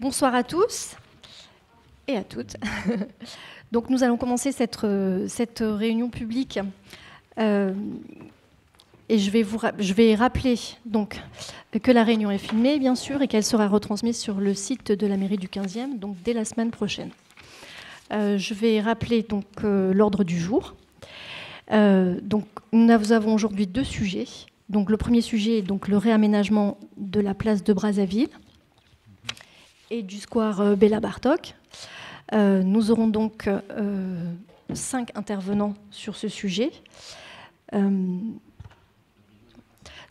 Bonsoir à tous et à toutes. Donc nous allons commencer cette réunion publique et je vais rappeler donc, que la réunion est filmée bien sûr et qu'elle sera retransmise sur le site de la mairie du 15e donc dès la semaine prochaine. Je vais rappeler donc l'ordre du jour. Donc nous avons aujourd'hui deux sujets. Donc le premier sujet est donc le réaménagement de la place de Brazzaville et du square Béla Bartók. Nous aurons donc 5 intervenants sur ce sujet.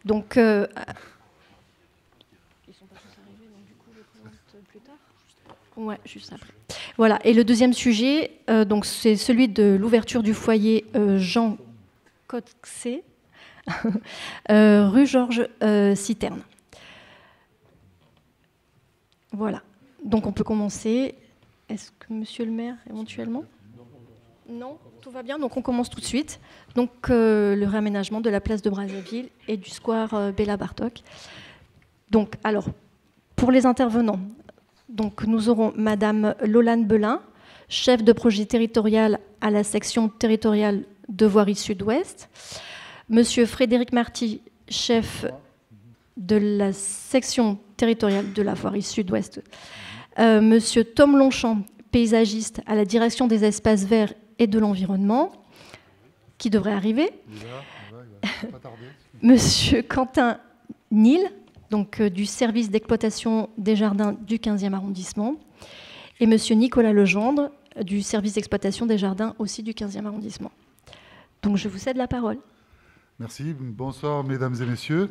Donc, ils ne sont pas tous arrivés, donc du coup, je présente plus tard. Ouais, juste après. Voilà. Et le deuxième sujet, donc, c'est celui de l'ouverture du foyer Jean Coxet, rue Georges Citerne. Voilà. Donc, on peut commencer. Est-ce que monsieur le maire, éventuellement ? Non, tout va bien. Donc, on commence tout de suite. Donc, le réaménagement de la place de Brazzaville et du square Béla Bartók. Donc, alors, pour les intervenants, donc, nous aurons madame Lolane Belin, chef de projet territorial à la section territoriale de voirie sud-ouest. Monsieur Frédéric Marty, chef de la section territoriale de la voirie sud-ouest. Monsieur Tom Longchamp, paysagiste à la direction des espaces verts et de l'environnement, qui devrait arriver. Il va pas tarder. Monsieur Quentin Nil, donc du service d'exploitation des jardins du 15e arrondissement, et monsieur Nicolas Legendre, du service d'exploitation des jardins aussi du 15e arrondissement. Donc je vous cède la parole. Merci. Bonsoir mesdames et messieurs.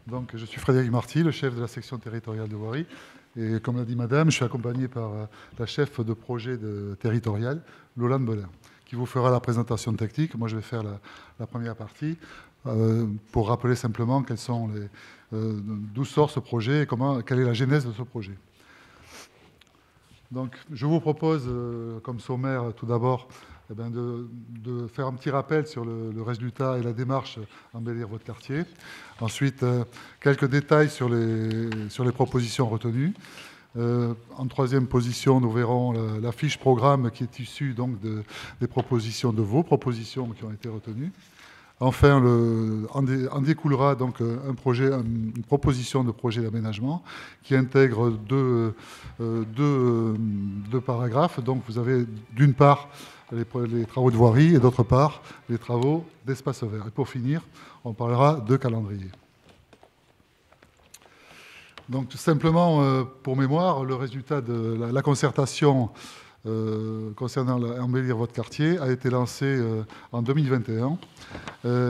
Donc, je suis Frédéric Marty, le chef de la section territoriale de voirie. Et comme l'a dit madame, je suis accompagné par la chef de projet territorial, Lolane Belin, qui vous fera la présentation technique. Moi, je vais faire la première partie pour rappeler simplement d'où sort ce projet et quelle est la genèse de ce projet. Donc, je vous propose, comme sommaire, tout d'abord, de faire un petit rappel sur le résultat et la démarche embellir votre quartier. Ensuite, quelques détails sur les propositions retenues. En troisième position, nous verrons la fiche programme qui est issue donc des propositions, de vos propositions qui ont été retenues. Enfin, en découlera donc une proposition de projet d'aménagement qui intègre deux paragraphes. Donc, vous avez d'une part les travaux de voirie et d'autre part les travaux d'espace vert. Et pour finir, on parlera de calendrier. Donc, tout simplement, pour mémoire, le résultat de la concertation concernant embellir votre quartier a été lancée en 2021.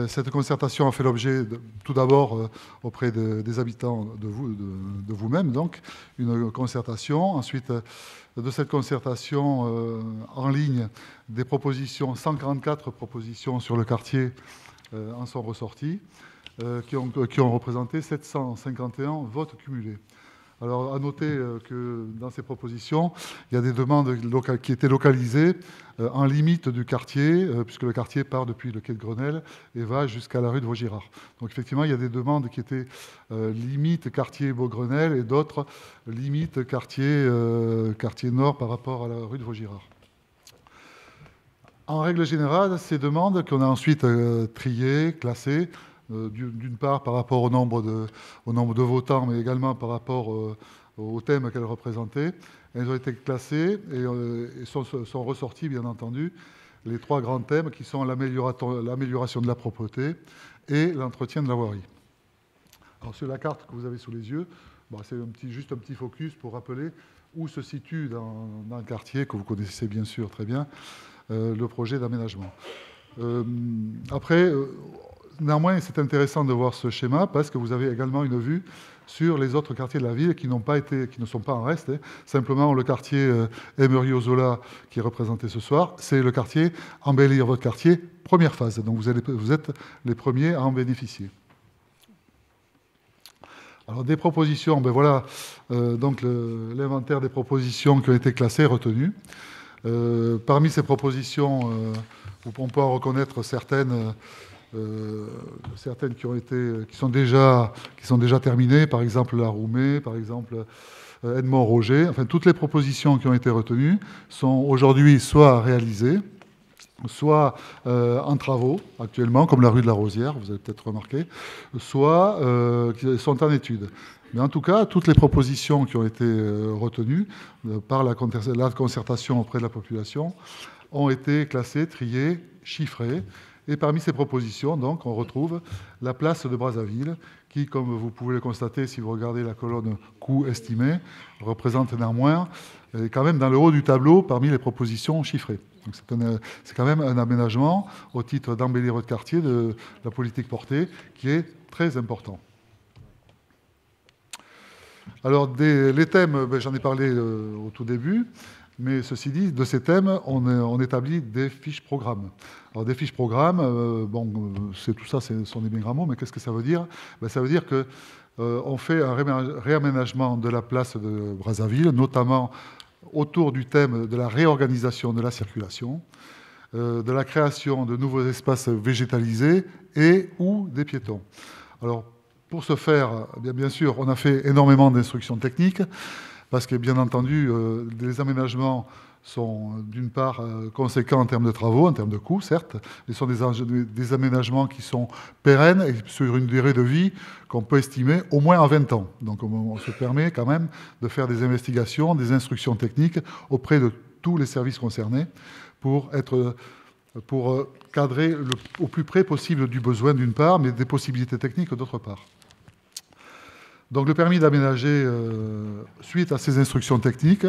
Cette concertation a fait l'objet, tout d'abord, auprès des habitants de vous-même, donc, une concertation. Ensuite, de cette concertation en ligne, des propositions, 144 propositions sur le quartier en sont ressorties, qui ont représenté 751 votes cumulés. Alors, à noter que dans ces propositions, il y a des demandes qui étaient localisées en limite du quartier, puisque le quartier part depuis le quai de Grenelle et va jusqu'à la rue de Vaugirard. Donc, effectivement, il y a des demandes qui étaient limite quartier Beaugrenelle et d'autres limite quartier nord par rapport à la rue de Vaugirard. En règle générale, ces demandes qu'on a ensuite triées, classées, d'une part par rapport au nombre de votants, mais également par rapport au thème qu'elles représentaient. Elles ont été classées et sont ressortis, bien entendu, les 3 grands thèmes qui sont l'amélioration de la propreté et l'entretien de la voirie. Alors, sur la carte que vous avez sous les yeux, c'est juste un petit focus pour rappeler où se situe dans le quartier, que vous connaissez bien sûr très bien, le projet d'aménagement. Après, néanmoins, c'est intéressant de voir ce schéma parce que vous avez également une vue sur les autres quartiers de la ville qui ne sont pas en reste. Simplement, le quartier Emery-Ozola qui est représenté ce soir, c'est le quartier embellir votre quartier, première phase. Donc, vous êtes les premiers à en bénéficier. Alors, des propositions, voilà donc l'inventaire des propositions qui ont été classées, retenues. Parmi ces propositions, on peut en reconnaître certaines qui sont déjà terminées, par exemple la Roumet, par exemple Edmond Roger. Enfin, toutes les propositions qui ont été retenues sont aujourd'hui soit réalisées, soit en travaux actuellement, comme la rue de la Rosière, vous avez peut-être remarqué, soit qui sont en étude. Mais en tout cas, toutes les propositions qui ont été retenues par la concertation auprès de la population ont été classées, triées, chiffrées. Et parmi ces propositions, donc, on retrouve la place de Brazzaville, qui, comme vous pouvez le constater si vous regardez la colonne coût estimé, représente néanmoins quand même dans le haut du tableau parmi les propositions chiffrées. Donc c'est quand même un aménagement au titre d'embellir votre quartier de la politique portée qui est très important. Alors, les thèmes, j'en ai parlé au tout début, mais ceci dit, de ces thèmes, on établit des fiches programmes. Alors, des fiches programmes, tout ça, ce sont des bien grands mots, mais qu'est-ce que ça veut dire? Ça veut dire qu'on fait un réaménagement de la place de Brazzaville, notamment autour du thème de la réorganisation de la circulation, de la création de nouveaux espaces végétalisés et ou des piétons. Alors, pour ce faire, bien sûr, on a fait énormément d'instructions techniques, parce que, bien entendu, les aménagements sont, d'une part, conséquents en termes de travaux, en termes de coûts, certes, mais ce sont des aménagements qui sont pérennes et sur une durée de vie qu'on peut estimer au moins à 20 ans. Donc, on se permet quand même de faire des investigations, des instructions techniques auprès de tous les services concernés pour cadrer au plus près possible du besoin, d'une part, mais des possibilités techniques, d'autre part. Donc le permis d'aménager, suite à ces instructions techniques,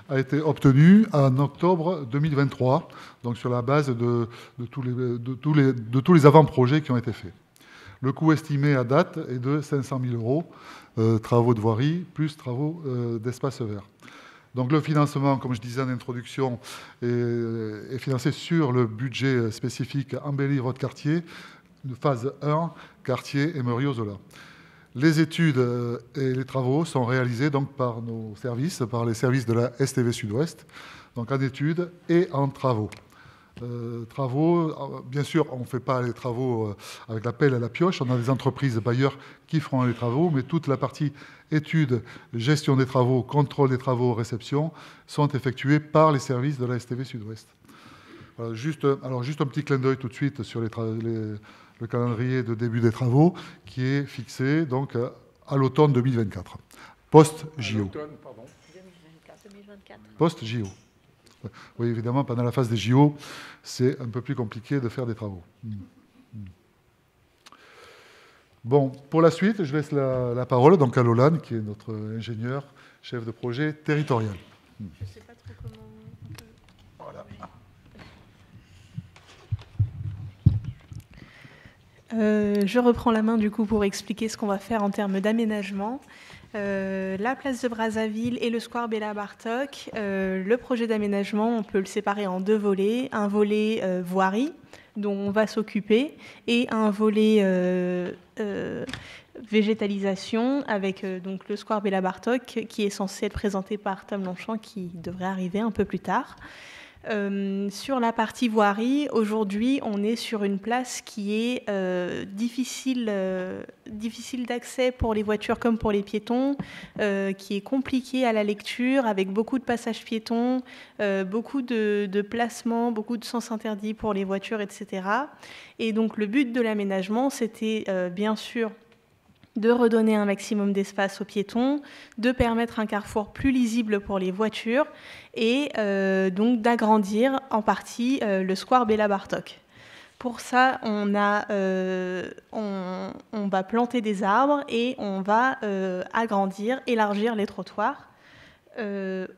a été obtenu en octobre 2023, donc sur la base de tous les avant-projets qui ont été faits. Le coût estimé à date est de 500 000 €, travaux de voirie, plus travaux d'espace vert. Donc le financement, comme je disais en introduction, est financé sur le budget spécifique Embellir votre quartier, phase 1, quartier Emery-Ozola. Les études et les travaux sont réalisés donc par nos services, par les services de la STV Sud-Ouest, donc en études et en travaux. Bien sûr, on ne fait pas les travaux avec la pelle à la pioche, on a des entreprises bailleurs qui feront les travaux, mais toute la partie études, gestion des travaux, contrôle des travaux, réception, sont effectués par les services de la STV Sud-Ouest. Voilà, juste un petit clin d'œil tout de suite sur le calendrier de début des travaux qui est fixé donc à l'automne 2024, post-JO. Post-JO. Oui, évidemment, pendant la phase des JO, c'est un peu plus compliqué de faire des travaux. Bon, pour la suite, je laisse la parole donc à Lolane, qui est notre ingénieur, chef de projet territorial. Je ne sais pas trop comment... Voilà. Je reprends la main du coup pour expliquer ce qu'on va faire en termes d'aménagement. La place de Brazzaville et le square Béla Bartók, le projet d'aménagement, on peut le séparer en deux volets. Un volet voirie, dont on va s'occuper, et un volet végétalisation, avec donc le square Béla Bartók, qui est censé être présenté par Tom Longchamp, qui devrait arriver un peu plus tard. Sur la partie voirie, aujourd'hui, on est sur une place qui est difficile d'accès pour les voitures comme pour les piétons, qui est compliquée à la lecture, avec beaucoup de passages piétons, beaucoup de placements, beaucoup de sens interdits pour les voitures, etc. Et donc, le but de l'aménagement, c'était bien sûr de redonner un maximum d'espace aux piétons, de permettre un carrefour plus lisible pour les voitures et donc d'agrandir en partie le square Béla Bartók. Pour ça, on va planter des arbres et on va agrandir, élargir les trottoirs.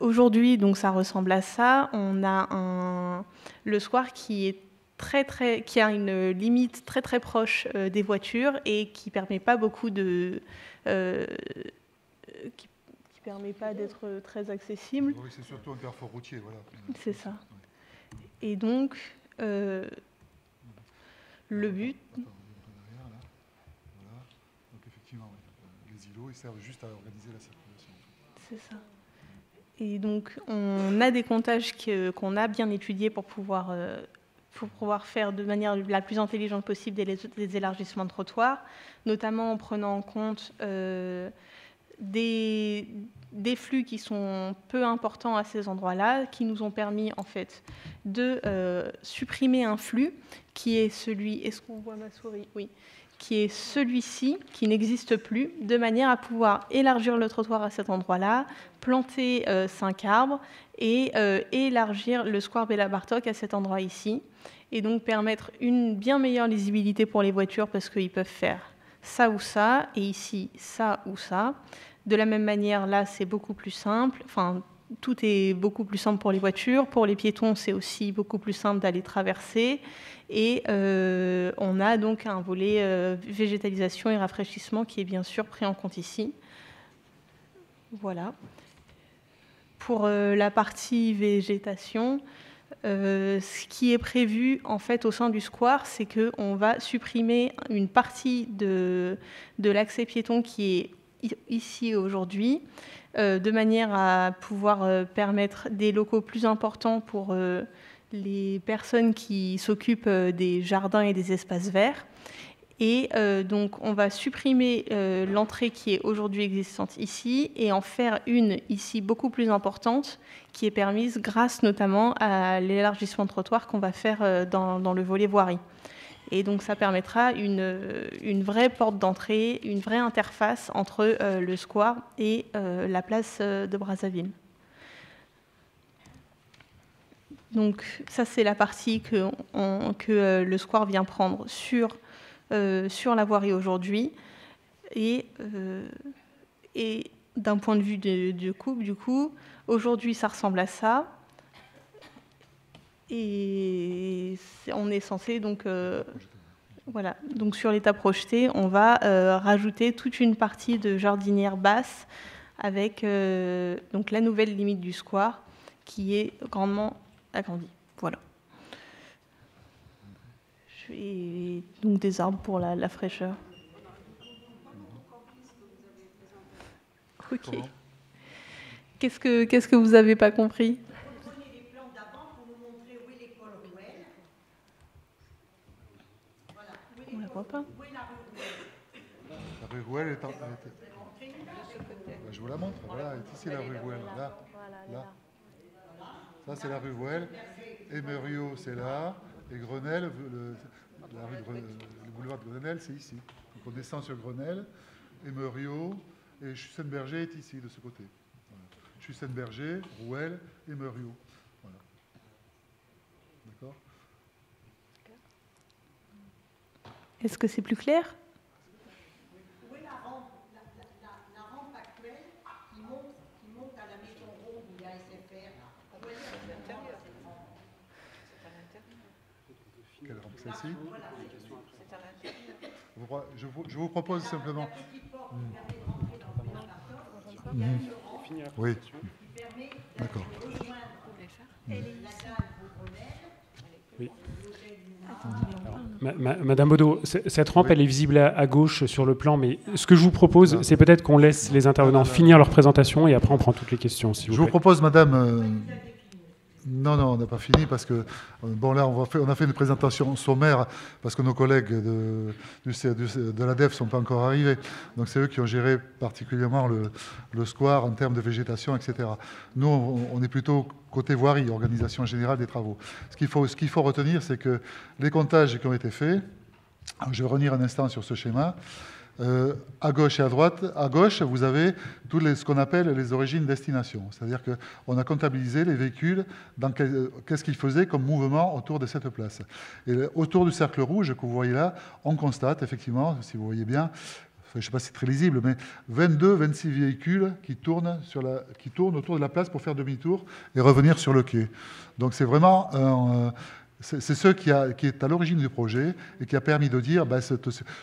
Aujourd'hui, donc ça ressemble à ça. On a le square qui a une limite très très proche des voitures et qui permet pas beaucoup qui permet pas d'être très accessible. Oui, c'est surtout un carrefour routier, voilà. C'est ça. Et donc le but. Voilà. Donc effectivement, les îlots, ils servent juste à organiser la circulation. C'est ça. Et donc on a des comptages qu'on a bien étudiés pour pouvoir faire de manière la plus intelligente possible des élargissements de trottoirs, notamment en prenant en compte des des flux qui sont peu importants à ces endroits-là, qui nous ont permis en fait de supprimer un flux qui est celui, est-ce qu'on voit ma souris? Oui, qui est celui-ci, qui n'existe plus, de manière à pouvoir élargir le trottoir à cet endroit-là, planter 5 arbres et élargir le square Béla Bartók à cet endroit ici, et donc permettre une bien meilleure lisibilité pour les voitures parce qu'ils peuvent faire ça ou ça, et ici ça ou ça. De la même manière, là, c'est beaucoup plus simple. Enfin, tout est beaucoup plus simple pour les voitures. Pour les piétons, c'est aussi beaucoup plus simple d'aller traverser. Et on a donc un volet végétalisation et rafraîchissement qui est bien sûr pris en compte ici. Voilà. Pour la partie végétation, ce qui est prévu en fait au sein du square, c'est qu'on va supprimer une partie de l'accès piéton qui est ici aujourd'hui, de manière à pouvoir permettre des locaux plus importants pour les personnes qui s'occupent des jardins et des espaces verts. Et donc, on va supprimer l'entrée qui est aujourd'hui existante ici et en faire une ici beaucoup plus importante qui est permise grâce notamment à l'élargissement de trottoir qu'on va faire dans le volet voirie. Et donc, ça permettra une vraie porte d'entrée, une vraie interface entre le square et la place de Brazzaville. Donc, ça, c'est la partie que le square vient prendre sur la voirie aujourd'hui. Et d'un point de vue de coupe, du coup, aujourd'hui, ça ressemble à ça. Et on est censé, donc, voilà. Donc, sur l'état projeté, on va rajouter toute une partie de jardinière basse avec donc, la nouvelle limite du square qui est grandement agrandie. Voilà. Et donc des arbres pour la fraîcheur. Ok. Qu'est-ce que vous n'avez pas compris? Prenez les plans d'avant pour nous montrer où est l'école Rouelle. Voilà. On ne la voit pas. Où est la rue Rouelle? La rue Rouelle est en... Je vous la montre. Voilà, ici la rue Rouelle. Là. Là. Ça, c'est la rue Rouelle. Et Muriot, c'est là. Et Grenelle, le boulevard de Grenelle, c'est ici. Donc on descend sur Grenelle, et Muriot, et Schussenberger est ici, de ce côté. Voilà. Schussenberger, Rouelle et Muriot. Voilà. D'accord. Est-ce que c'est plus clair? Où est la rampe actuelle qui monte à la maison ronde où il y a SFR là? Où est l'intérieur? Quelle rampe, celle-ci? Je vous propose simplement... Oui. D'accord. Oui. Madame Baudot, cette rampe, elle est visible à gauche sur le plan, mais ce que je vous propose, c'est peut-être qu'on laisse les intervenants finir leur présentation et après on prend toutes les questions, s'il vous plaît. Je vous propose, madame... Non, on n'a pas fini parce que, bon là, on a fait une présentation sommaire parce que nos collègues de l'ADEF ne sont pas encore arrivés. Donc c'est eux qui ont géré particulièrement le square en termes de végétation, etc. Nous, on est plutôt côté voirie, organisation générale des travaux. Ce qu'il faut retenir, c'est que les comptages qui ont été faits, je vais revenir un instant sur ce schéma, à gauche et à droite. À gauche, vous avez ce qu'on appelle les origines-destinations. C'est-à-dire qu'on a comptabilisé les véhicules, qu'est-ce qu'ils faisaient comme mouvement autour de cette place. Et autour du cercle rouge que vous voyez là, on constate effectivement, si vous voyez bien, je ne sais pas si c'est très lisible, mais 26 véhicules qui tournent autour de la place pour faire demi-tour et revenir sur le quai. Donc c'est vraiment... C'est ce qui est à l'origine du projet et qui a permis de dire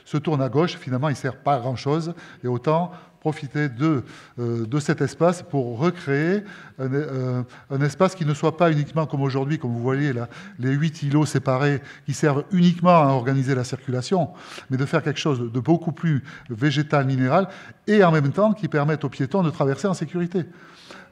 ce tourne à gauche, finalement, il ne sert pas à grand-chose et autant profiter de cet espace pour recréer un espace qui ne soit pas uniquement comme aujourd'hui, comme vous voyez là, les 8 îlots séparés qui servent uniquement à organiser la circulation, mais de faire quelque chose de beaucoup plus végétal, minéral et en même temps qui permette aux piétons de traverser en sécurité.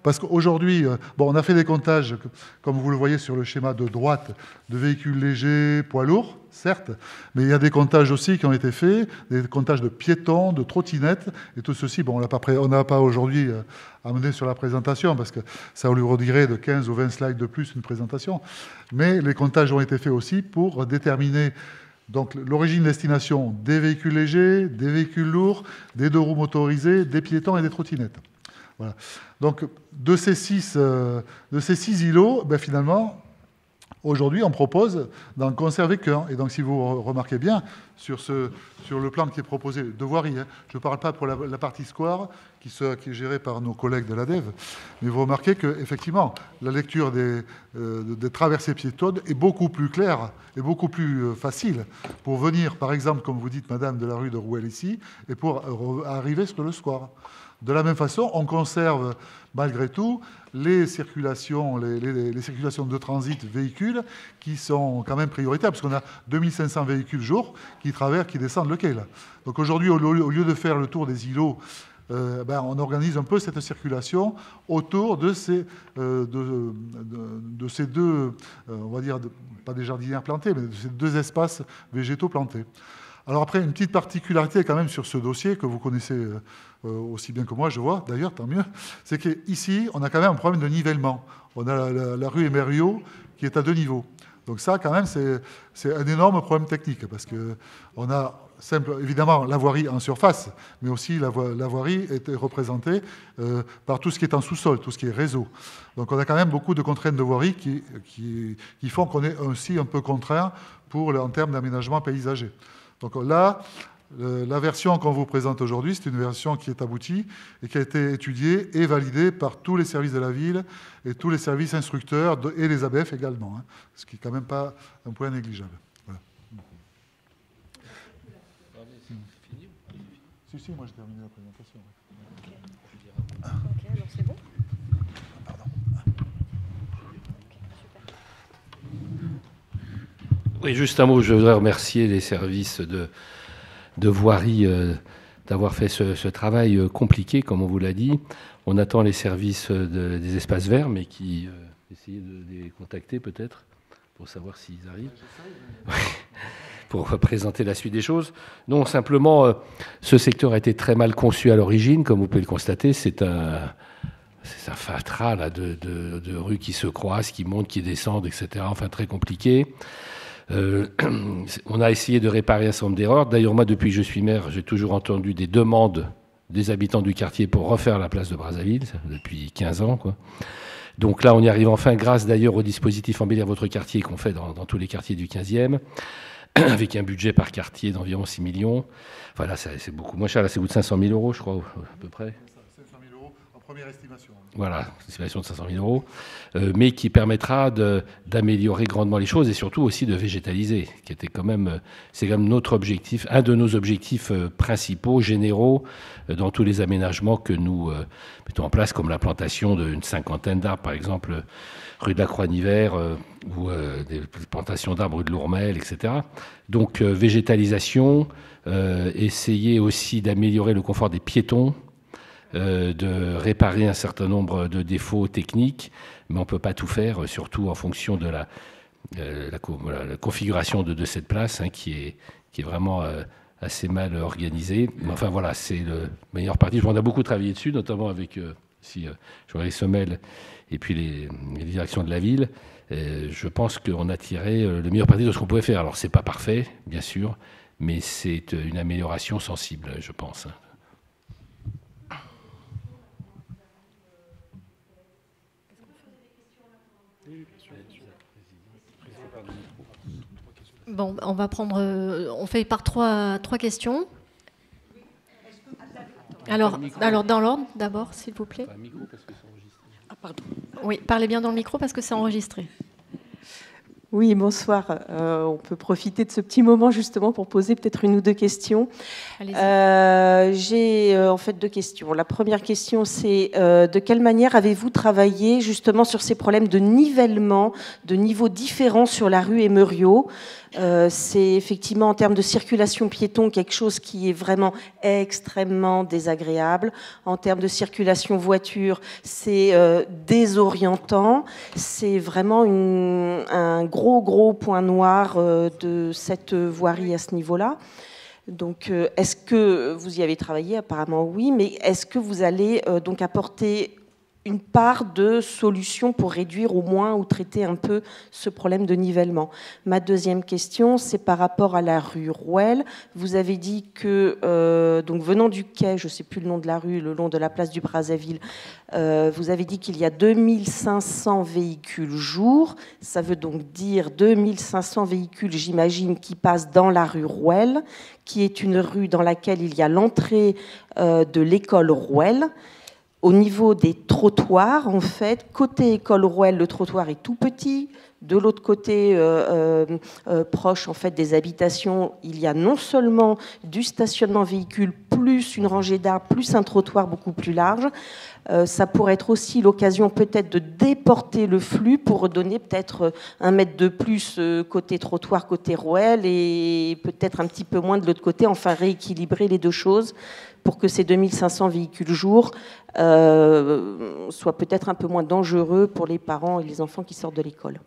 Parce qu'aujourd'hui, on a fait des comptages, comme vous le voyez sur le schéma de droite, de véhicules légers, poids lourds, certes, mais il y a des comptages aussi qui ont été faits, des comptages de piétons, de trottinettes, et tout ceci, on n'a pas aujourd'hui amené sur la présentation, parce que ça lui redirait de 15 ou 20 slides de plus une présentation, mais les comptages ont été faits aussi pour déterminer donc l'origine-destination des véhicules légers, des véhicules lourds, des deux roues motorisées, des piétons et des trottinettes. Voilà. Donc, de ces 6 îlots, finalement, aujourd'hui, on propose d'en conserver qu'un. Et donc, si vous remarquez bien, sur le plan qui est proposé de voirie, je ne parle pas pour la partie square, qui est gérée par nos collègues de l'ADEVE, mais vous remarquez qu'effectivement, la lecture des traversées piétonnes est beaucoup plus claire et beaucoup plus facile pour venir, par exemple, comme vous dites, madame, de la rue de Rouelle ici, et pour arriver sur le square. De la même façon, on conserve malgré tout les circulations de transit véhicules qui sont quand même prioritaires, parce qu'on a 2500 véhicules jour qui descendent le quai. Là. Donc aujourd'hui, au lieu de faire le tour des îlots, on organise un peu cette circulation autour de ces deux, on va dire, pas des jardinières plantées, mais de ces deux espaces végétaux plantés. Alors après, une petite particularité quand même sur ce dossier que vous connaissez aussi bien que moi, je vois, d'ailleurs, tant mieux, c'est qu'ici, on a quand même un problème de nivellement. On a la rue Emerio qui est à 2 niveaux. Donc ça, quand même, c'est un énorme problème technique, parce qu'on a évidemment la voirie en surface, mais aussi la voirie est représentée par tout ce qui est en sous-sol, tout ce qui est réseau. Donc on a quand même beaucoup de contraintes de voirie qui font qu'on est aussi un peu contraint en termes d'aménagement paysager. Donc là, la version qu'on vous présente aujourd'hui, c'est une version qui est aboutie et qui a été étudiée et validée par tous les services de la ville et tous les services instructeurs et les ABF également, ce qui n'est quand même pas un point négligeable. Voilà. Si, moi j'ai terminé la présentation. Ok, alors c'est bon. Pardon. Oui, juste un mot, je voudrais remercier les services de voirie d'avoir fait ce travail compliqué, comme on vous l'a dit. On attend les services des espaces verts, mais qui essayez de les contacter peut-être pour savoir s'ils arrivent. Pour présenter la suite des choses. Non, simplement, ce secteur a été très mal conçu à l'origine, comme vous pouvez le constater. C'est un fatras là, de rues qui se croisent, qui montent, qui descendent, etc. Enfin, très compliqué. On a essayé de réparer un certain nombre d'erreurs. D'ailleurs, moi, depuis que je suis maire, j'ai toujours entendu des demandes des habitants du quartier pour refaire la place de Brazzaville, depuis 15 ans, quoi. Donc là, on y arrive enfin, grâce d'ailleurs au dispositif Embellir votre quartier qu'on fait dans tous les quartiers du 15e, avec un budget par quartier d'environ 6 millions. Enfin là, c'est beaucoup moins cher. Là, c'est au bout de 500 000 euros, je crois, à peu près. 500 000 euros en première estimation. Voilà, estimation de 500 000 euros, mais qui permettra d'améliorer grandement les choses et surtout aussi de végétaliser, qui était quand même, c'est quand même notre objectif, un de nos objectifs principaux, généraux, dans tous les aménagements que nous mettons en place, comme la plantation d'une 50aine d'arbres, par exemple, rue de la Croix-Niver, ou des plantations d'arbres rue de Lourmel, etc. Donc, végétalisation, essayer aussi d'améliorer le confort des piétons, de réparer un certain nombre de défauts techniques, mais on ne peut pas tout faire, surtout en fonction de la configuration de cette place, qui est vraiment assez mal organisée. Mais enfin voilà, c'est le meilleur parti. On a beaucoup travaillé dessus, notamment avec Jean-Marie Sommel et puis les directions de la ville. Je pense qu'on a tiré le meilleur parti de ce qu'on pouvait faire. Alors c'est pas parfait, bien sûr, mais c'est une amélioration sensible, je pense. Bon, on fait par trois questions. Alors dans l'ordre, d'abord, s'il vous plaît. Ah, pardon. Oui, parlez bien dans le micro parce que c'est enregistré. Oui, bonsoir. On peut profiter de ce petit moment justement pour poser peut-être une ou deux questions. J'ai en fait deux questions. La première question, c'est de quelle manière avez-vous travaillé justement sur ces problèmes de nivellement, de niveaux différents sur la rue Emerio? C'est effectivement en termes de circulation piéton quelque chose qui est vraiment extrêmement désagréable. En termes de circulation voiture, c'est désorientant. C'est vraiment un gros point noir de cette voirie à ce niveau-là. Donc, est-ce que vous y avez travaillé? Apparemment oui, mais est-ce que vous allez donc apporter une part de solution pour réduire au moins ou traiter un peu ce problème de nivellement? Ma deuxième question, c'est par rapport à la rue Rouelle. Vous avez dit que, donc venant du quai, je ne sais plus le nom de la rue, le long de la place du Brazzaville, vous avez dit qu'il y a 2500 véhicules jour. Ça veut donc dire 2500 véhicules, j'imagine, qui passent dans la rue Rouelle, qui est une rue dans laquelle il y a l'entrée de l'école Rouelle. Au niveau des trottoirs, en fait, côté école Rouelle, le trottoir est tout petit. De l'autre côté, proche en fait des habitations, il y a non seulement du stationnement véhicule, plus une rangée d'arbres, plus un trottoir beaucoup plus large. Ça pourrait être aussi l'occasion peut-être de déporter le flux pour redonner peut-être 1 mètre de plus côté trottoir, côté Rouelle, et peut-être un petit peu moins de l'autre côté, enfin rééquilibrer les deux choses pour que ces 2500 véhicules jour soient peut-être un peu moins dangereux pour les parents et les enfants qui sortent de l'école.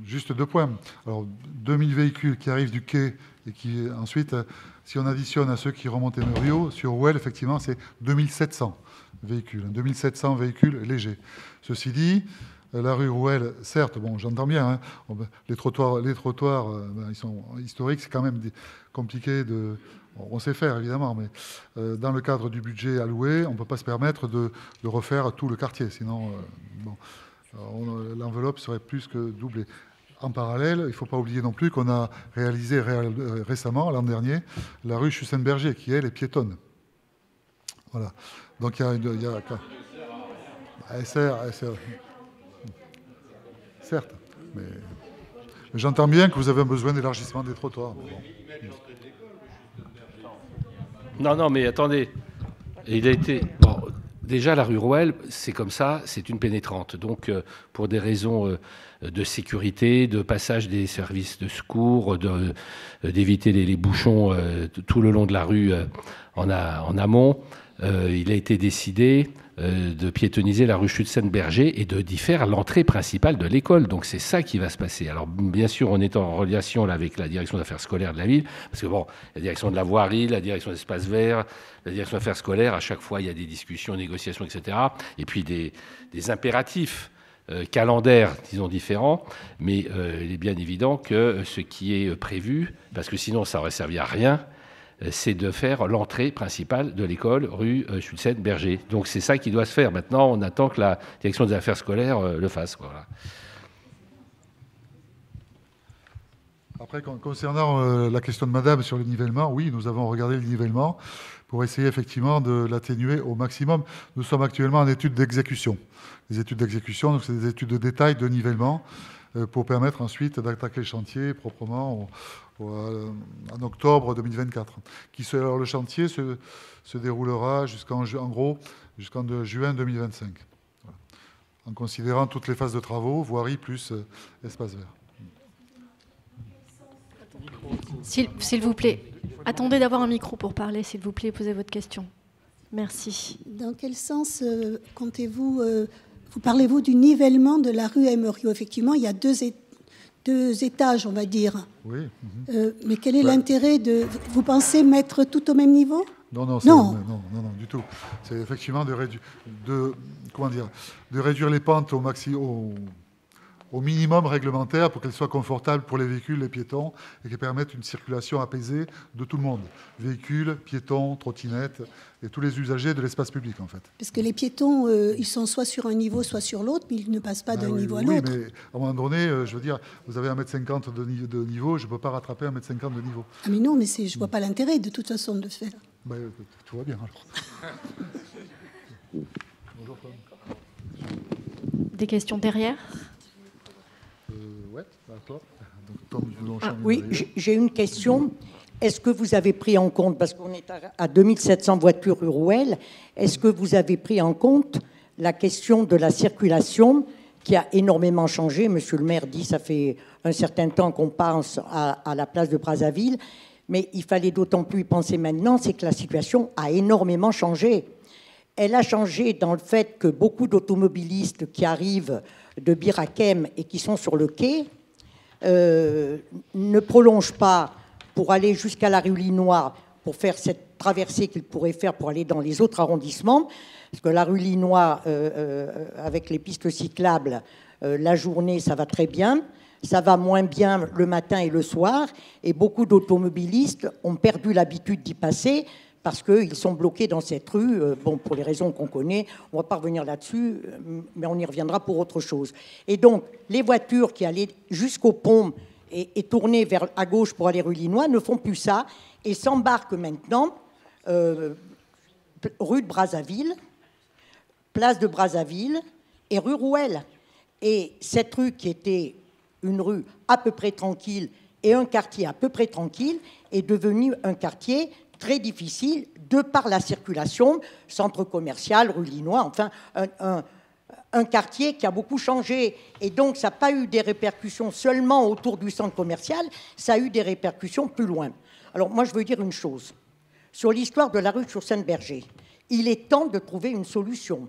Juste 2 points. Alors, 2000 véhicules qui arrivent du quai et qui ensuite, si on additionne à ceux qui remontent Emerio, sur Rouelle, effectivement, c'est 2700 véhicules. 2700 véhicules légers. Ceci dit, la rue Rouelle, certes, bon, j'entends bien, hein, les trottoirs ils sont historiques, c'est quand même compliqué de... On sait faire, évidemment, mais dans le cadre du budget alloué, on ne peut pas se permettre de refaire tout le quartier. Sinon, l'enveloppe serait plus que doublée. En parallèle, il ne faut pas oublier non plus qu'on a réalisé récemment, l'an dernier, la rue Schussenberger, qui, elle, est piétonne. Voilà. Donc, il y a certes, mais j'entends bien que vous avez besoin d'élargissement des trottoirs. Non, mais attendez. Il a été... Bon, déjà, la rue Rouelle, c'est comme ça, c'est une pénétrante. Donc, pour des raisons de sécurité, de passage des services de secours, d'éviter les bouchons tout le long de la rue en amont, il a été décidé de piétonniser la rue Schutzenberger et d'y faire l'entrée principale de l'école. Donc c'est ça qui va se passer. Alors bien sûr, on est en relation là, avec la direction d'affaires scolaires de la ville, parce que bon, la direction de la voirie, la direction des espaces verts, la direction d'affaires scolaires, à chaque fois il y a des discussions, négociations, etc. Et puis des impératifs calendaires, disons, différents, mais il est bien évident que ce qui est prévu, parce que sinon ça aurait servi à rien, c'est de faire l'entrée principale de l'école rue Schutzenberger. Donc c'est ça qui doit se faire. Maintenant, on attend que la direction des affaires scolaires le fasse. Voilà. Après, concernant la question de madame sur le nivellement, oui, nous avons regardé le nivellement pour essayer effectivement de l'atténuer au maximum. Nous sommes actuellement en étude d'exécution. Les études d'exécution, donc c'est des études de détail de nivellement pour permettre ensuite d'attaquer le chantier proprement en octobre 2024. Alors, le chantier se déroulera jusqu'en juin 2025, voilà, en considérant toutes les phases de travaux, voirie plus espace vert. S'il vous plaît, attendez d'avoir un micro pour parler, s'il vous plaît, posez votre question. Merci. Dans quel sens comptez-vous, parlez-vous du nivellement de la rue Emerio? Effectivement, il y a deux étages, on va dire. Oui. Mais quel est l'intérêt de... Vous pensez mettre tout au même niveau? Non, du tout. C'est effectivement de réduire les pentes au minimum réglementaire pour qu'elles soient confortables pour les véhicules, les piétons, et qu'elles permettent une circulation apaisée de tout le monde. Véhicules, piétons, trottinettes, et tous les usagers de l'espace public, en fait. Parce que les piétons, ils sont soit sur un niveau, soit sur l'autre, mais ils ne passent pas d'un niveau à l'autre. Oui, mais à un moment donné, je veux dire, vous avez 1,50 m de niveau, je ne peux pas rattraper 1,50 m de niveau. Ah mais non, mais je ne vois pas l'intérêt, de toute façon, de le faire. Tout va bien, alors. Bonjour, Tom. Des questions derrière ? Ouais, d'accord. Donc, Tom Longchamp, Oui, j'ai une question. Est-ce que vous avez pris en compte, parce qu'on est à 2700 voitures Ruruel, est-ce que vous avez pris en compte la question de la circulation qui a énormément changé? Monsieur le maire dit ça fait un certain temps qu'on pense à la place de Brazzaville, mais il fallait d'autant plus y penser maintenant, c'est que la situation a énormément changé. Elle a changé dans le fait que beaucoup d'automobilistes qui arrivent de Bir Hakeim et qui sont sur le quai ne prolongent pas pour aller jusqu'à la rue Linois, pour faire cette traversée qu'ils pourraient faire pour aller dans les autres arrondissements, parce que la rue Linois, avec les pistes cyclables, la journée, ça va très bien. Ça va moins bien le matin et le soir. Et beaucoup d'automobilistes ont perdu l'habitude d'y passer parce qu'ils sont bloqués dans cette rue, bon, pour les raisons qu'on connaît. On ne va pas revenir là-dessus, mais on y reviendra pour autre chose. Et donc, les voitures qui allaient jusqu'au pont et tourner vers à gauche pour aller rue Linois ne font plus ça et s'embarquent maintenant rue de Brazzaville, place de Brazzaville et rue Rouelle. Et cette rue qui était une rue à peu près tranquille et un quartier à peu près tranquille est devenu un quartier très difficile de par la circulation, centre commercial, rue Linois, enfin un quartier qui a beaucoup changé. Et donc, ça n'a pas eu des répercussions seulement autour du centre commercial, ça a eu des répercussions plus loin. Alors, moi, je veux dire une chose. Sur l'histoire de la rue Chaussin-Berger, il est temps de trouver une solution.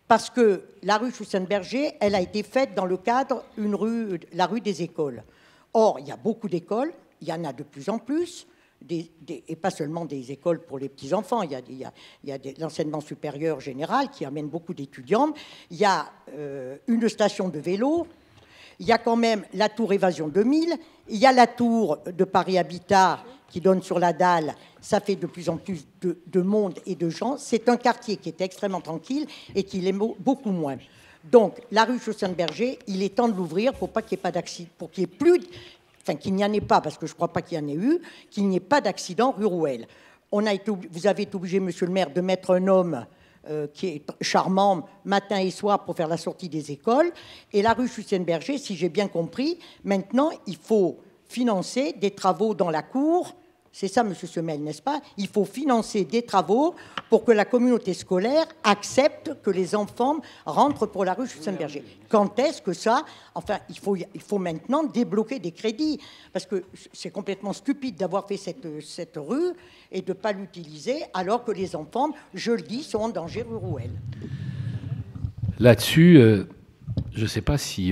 Parce que la rue Chaussin-Berger, elle a été faite dans le cadre la rue des écoles. Or, il y a beaucoup d'écoles, il y en a de plus en plus, et pas seulement des écoles pour les petits-enfants, il y a l'enseignement supérieur général qui amène beaucoup d'étudiants, il y a une station de vélo, il y a quand même la tour Évasion 2000, il y a la tour de Paris Habitat qui donne sur la dalle, ça fait de plus en plus de monde et de gens. C'est un quartier qui est extrêmement tranquille et qui l'est beaucoup moins. Donc, la rue Chaussin-Berger, il est temps de l'ouvrir pour pas qu'il n'y ait pas d'accident, pour qu'il y ait plus... Enfin, qu'il n'y en ait pas, parce que je ne crois pas qu'il y en ait eu, qu'il n'y ait pas d'accident rue Rouelle. Vous avez été obligé, monsieur le maire, de mettre un homme qui est charmant matin et soir pour faire la sortie des écoles. Et la rue Chaussin-Berger, si j'ai bien compris, maintenant, il faut financer des travaux dans la cour. C'est ça, monsieur Semel, n'est-ce pas? Il faut financer des travaux pour que la communauté scolaire accepte que les enfants rentrent pour la rue Chaussin-Berger. Quand est-ce que ça... Enfin, il faut maintenant débloquer des crédits, parce que c'est complètement stupide d'avoir fait cette rue et de ne pas l'utiliser, alors que les enfants, je le dis, sont en danger rue Rouelle. Là-dessus, je ne sais pas si...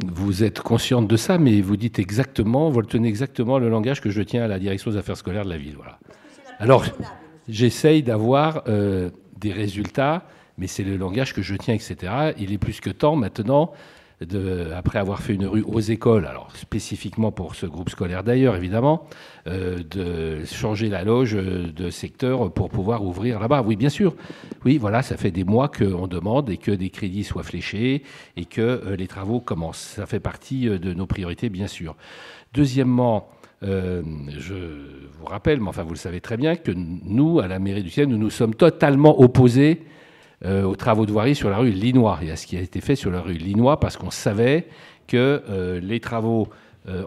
vous êtes consciente de ça, mais vous dites exactement, vous retenez exactement le langage que je tiens à la direction des affaires scolaires de la ville. Voilà. Alors, j'essaye d'avoir des résultats, mais c'est le langage que je tiens, etc. Il est plus que temps maintenant, après avoir fait une rue aux écoles, alors spécifiquement pour ce groupe scolaire d'ailleurs, évidemment, de changer la loge de secteur pour pouvoir ouvrir là-bas. Oui, bien sûr. Oui, voilà, ça fait des mois qu'on demande et que des crédits soient fléchés et que les travaux commencent. Ça fait partie de nos priorités, bien sûr. Deuxièmement, je vous rappelle, mais enfin vous le savez très bien, que nous, à la mairie du Ciel, nous nous sommes totalement opposés aux travaux de voirie sur la rue Linois et à ce qui a été fait sur la rue Linois, parce qu'on savait que les travaux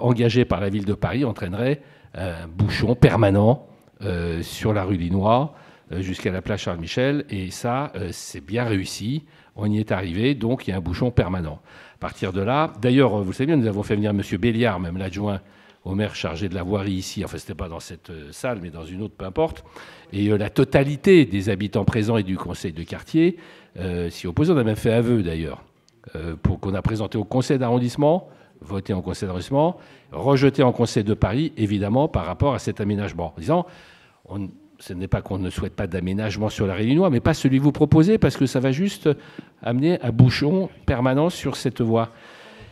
engagés par la ville de Paris entraîneraient un bouchon permanent sur la rue Linois jusqu'à la place Charles-Michel, et ça, c'est bien réussi. On y est arrivé, donc il y a un bouchon permanent. À partir de là, d'ailleurs, vous savez bien, nous avons fait venir M. Béliard, même l'adjoint au maire chargé de la voirie ici, enfin c'était pas dans cette salle, mais dans une autre, peu importe, et la totalité des habitants présents et du conseil de quartier s'y opposent. On a même fait aveu d'ailleurs, pour qu'on a présenté au conseil d'arrondissement, voté en conseil d'arrondissement, rejeté en conseil de Paris, évidemment, par rapport à cet aménagement, en disant, ce n'est pas qu'on ne souhaite pas d'aménagement sur la rue Linois, mais pas celui que vous proposez, parce que ça va juste amener un bouchon permanent sur cette voie,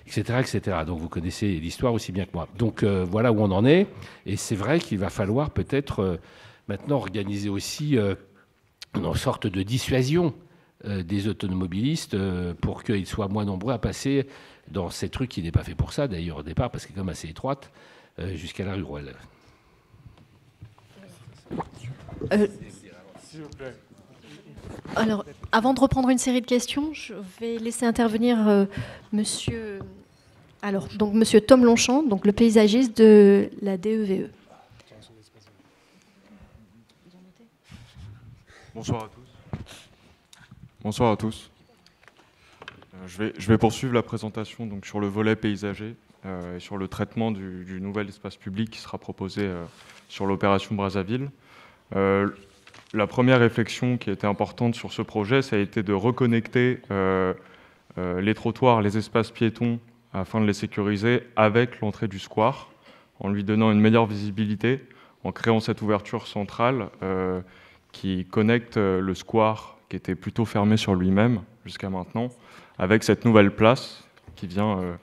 etc., etc. Donc vous connaissez l'histoire aussi bien que moi. Donc voilà où on en est. Et c'est vrai qu'il va falloir peut-être maintenant organiser aussi une sorte de dissuasion des automobilistes pour qu'ils soient moins nombreux à passer dans cette rue qui n'est pas fait pour ça d'ailleurs au départ, parce qu'elle est quand même assez étroite, jusqu'à la rue Rouelle. S'il vous plaît. Alors, avant de reprendre une série de questions, je vais laisser intervenir Monsieur Alors, donc, Monsieur Tom Longchamp, donc le paysagiste de la DEVE. Bonsoir à tous. Bonsoir à tous. Je vais poursuivre la présentation donc, sur le volet paysager et sur le traitement du nouvel espace public qui sera proposé sur l'opération Brazzaville. La première réflexion qui était importante sur ce projet, ça a été de reconnecter les trottoirs, les espaces piétons, afin de les sécuriser avec l'entrée du square, en lui donnant une meilleure visibilité, en créant cette ouverture centrale qui connecte le square, qui était plutôt fermé sur lui-même jusqu'à maintenant, avec cette nouvelle place qui vient,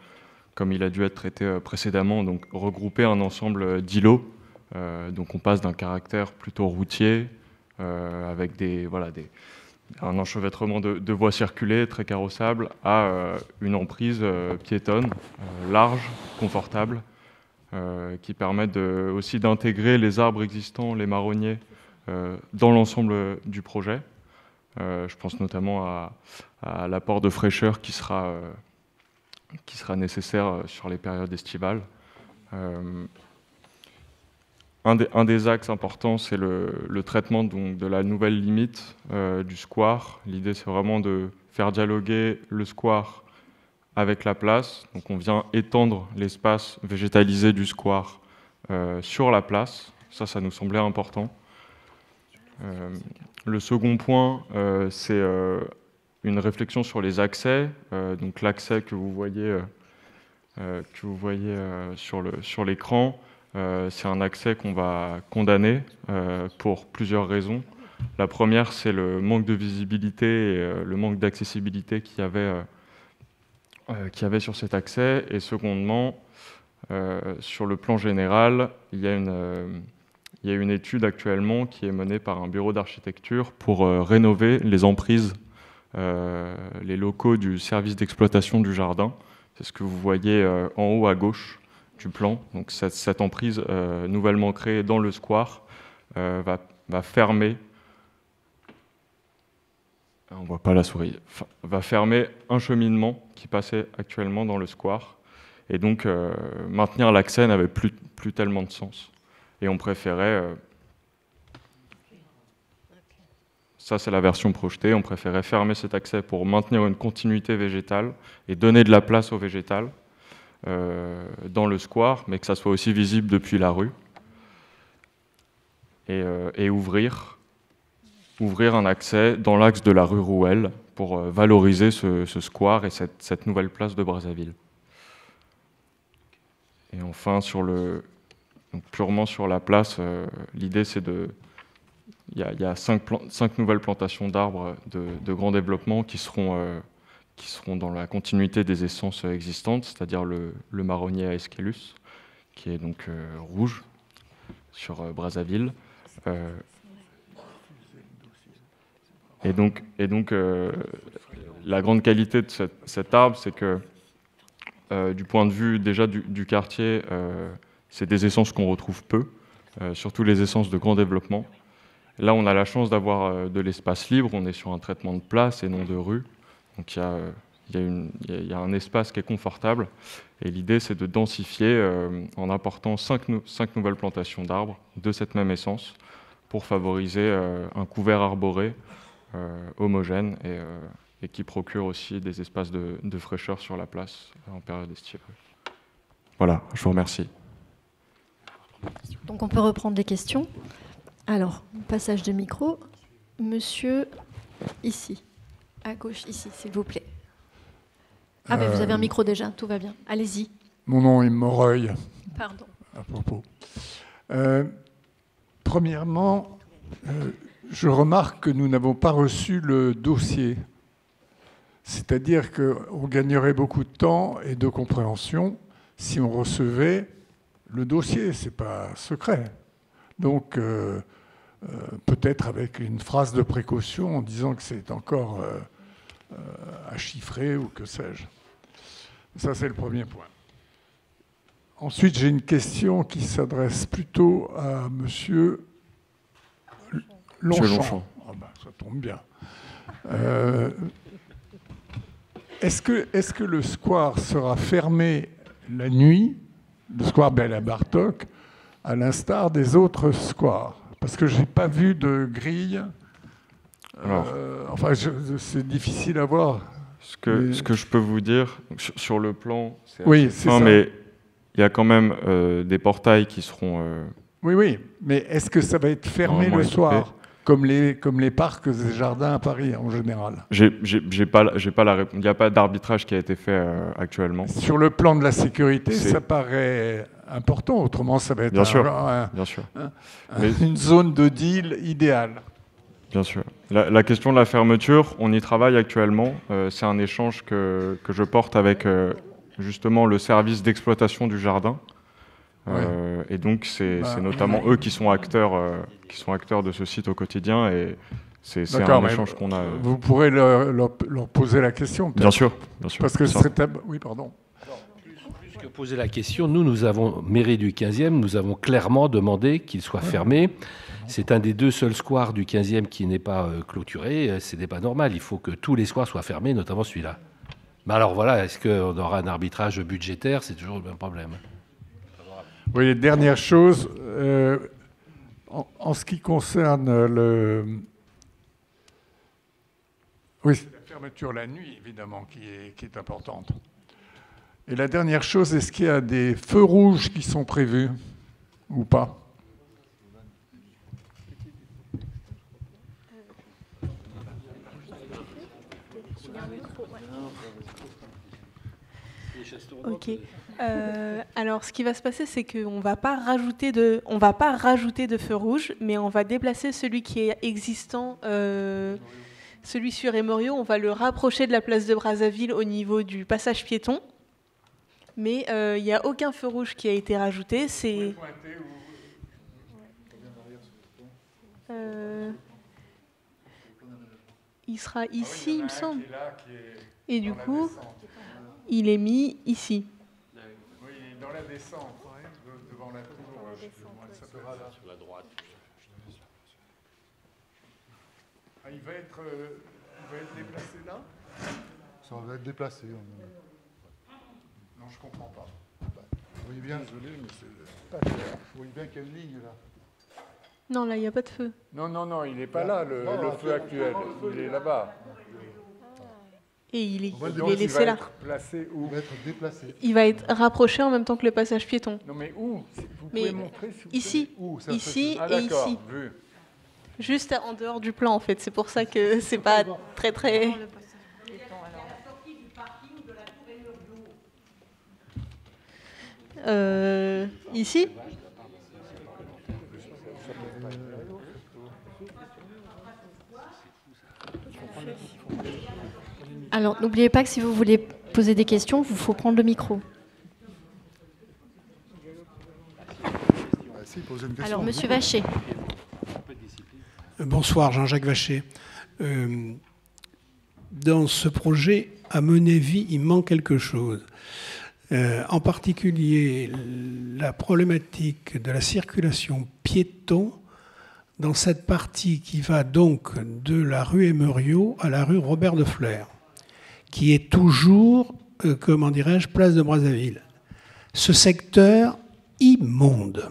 comme il a dû être traité précédemment, donc regrouper un ensemble d'îlots. Donc on passe d'un caractère plutôt routier, avec un enchevêtrement de voies circulées très carrossables, à une emprise piétonne, large, confortable, qui permet aussi d'intégrer les arbres existants, les marronniers, dans l'ensemble du projet. Je pense notamment à l'apport de fraîcheur qui sera nécessaire sur les périodes estivales. Un des axes importants, c'est le traitement donc, de la nouvelle limite du square. L'idée, c'est vraiment de faire dialoguer le square avec la place. Donc, on vient étendre l'espace végétalisé du square sur la place. Ça nous semblait important. Le second point, c'est une réflexion sur les accès. Donc, l'accès que vous voyez sur l'écran, c'est un accès qu'on va condamner pour plusieurs raisons. La première, c'est le manque de visibilité et le manque d'accessibilité qu'il y avait sur cet accès. Et secondement, sur le plan général, il y a une étude actuellement qui est menée par un bureau d'architecture pour rénover les emprises, les locaux du service d'exploitation du jardin. C'est ce que vous voyez en haut à gauche du plan. Donc cette emprise nouvellement créée dans le square va fermer, on voit pas la souris, va fermer un cheminement qui passait actuellement dans le square. Et donc maintenir l'accès n'avait plus tellement de sens. Et on préférait, ça c'est la version projetée, on préférait fermer cet accès pour maintenir une continuité végétale et donner de la place au végétal dans le square, mais que ça soit aussi visible depuis la rue. Et ouvrir un accès dans l'axe de la rue Rouelle pour valoriser ce square et cette nouvelle place de Brazzaville. Et enfin, donc purement sur la place, l'idée c'est il y a 5 nouvelles plantations d'arbres de grand développement qui seront dans la continuité des essences existantes, c'est-à-dire le marronnier à Esquelus, qui est donc rouge sur Brazzaville. Et donc la grande qualité de cet arbre, c'est que du point de vue déjà du quartier, c'est des essences qu'on retrouve peu, surtout les essences de grand développement. Là, on a la chance d'avoir de l'espace libre, on est sur un traitement de place et non de rue. Donc il y a un espace qui est confortable. Et l'idée, c'est de densifier en apportant 5 nouvelles plantations d'arbres de cette même essence pour favoriser un couvert arboré homogène et qui procure aussi des espaces de fraîcheur sur la place en période estivale. Voilà, je vous remercie. Donc on peut reprendre les questions. Alors, passage de micro. Monsieur, ici, à gauche, ici, s'il vous plaît. Ah, mais vous avez un micro déjà, tout va bien. Allez-y. Mon nom est Moreuil. Pardon. À propos. Premièrement, je remarque que nous n'avons pas reçu le dossier. C'est-à-dire qu'on gagnerait beaucoup de temps et de compréhension si on recevait le dossier. Ce n'est pas secret. Donc, peut-être avec une phrase de précaution en disant que c'est encore à chiffrer ou que sais-je. Ça, c'est le premier point. Ensuite, j'ai une question qui s'adresse plutôt à Monsieur Longchamp. Ah ben, ça tombe bien. Est-ce que le square sera fermé la nuit, le square Béla-Bartók, à l'instar des autres squares? Parce que je n'ai pas vu de grille. Enfin, c'est difficile à voir. Ce que je peux vous dire, sur le plan, c'est oui, assez fin, mais il y a quand même des portails qui seront... Oui, mais est-ce que ça va être fermé le soir, comme les parcs et jardins à Paris en général? J'ai pas la réponse. Il n'y a pas d'arbitrage qui a été fait actuellement. Sur le plan de la sécurité, ça paraît important. Autrement, ça va être bien sûr. Une zone de deal idéale. Bien sûr. La question de la fermeture, on y travaille actuellement. C'est un échange que je porte avec justement le service d'exploitation du jardin. Et donc, c'est notamment eux qui sont acteurs de ce site au quotidien. Et c'est un échange qu'on a. Vous pourrez leur poser la question, peut-être. Bien sûr. Parce que ce serait... Oui, pardon. Plus que poser la question, nous avons, mairie du 15e, nous avons clairement demandé qu'il soit fermé. C'est un des 2 seuls squares du 15e qui n'est pas clôturé. Ce n'est pas normal. Il faut que tous les squares soient fermés, notamment celui-là. Mais alors voilà, est-ce qu'on aura un arbitrage budgétaire? C'est toujours le même problème. Oui, dernière chose, en ce qui concerne Oui, c'est la fermeture la nuit, évidemment, qui est importante. Et la dernière chose, est-ce qu'il y a des feux rouges qui sont prévus ou pas? Ok. Alors, ce qui va se passer, c'est qu'on va pas rajouter de feu rouge, mais on va déplacer celui qui est existant, celui sur Emerio. On va le rapprocher de la place de Brazzaville au niveau du passage piéton. Mais il n'y a aucun feu rouge qui a été rajouté. C'est il sera ici, il me semble. Et du coup, il est mis ici. Oui, il est dans la descente, devant la tour. Ça sera là. Sur la droite. Ah, il va être déplacé là? Ça va être déplacé. Non, je ne comprends pas. Vous voyez bien, désolé, mais c'est pas clair. Vous voyez bien qu'il y a une ligne là. Non, là, il n'y a pas de feu. Non, il n'est pas là, le feu actuel. Il est là-bas. Et il est laissé là. Placé où? Il va être déplacé. Il va être rapproché en même temps que le passage piéton. Non, mais où? Vous pouvez montrer, s'il vous plaît? Ici, ici et ici. Vu. Juste en dehors du plan, en fait. C'est pour ça que c'est pas très... Ici? Alors, n'oubliez pas que si vous voulez poser des questions, il vous faut prendre le micro. Alors, Monsieur Vacher. Bonsoir, Jean-Jacques Vacher. Dans ce projet, à mon avis, il manque quelque chose. En particulier, la problématique de la circulation piéton dans cette partie qui va donc de la rue Emerio à la rue Robert de Flers, qui est toujours, comment dirais-je, place de Brazzaville. Ce secteur immonde,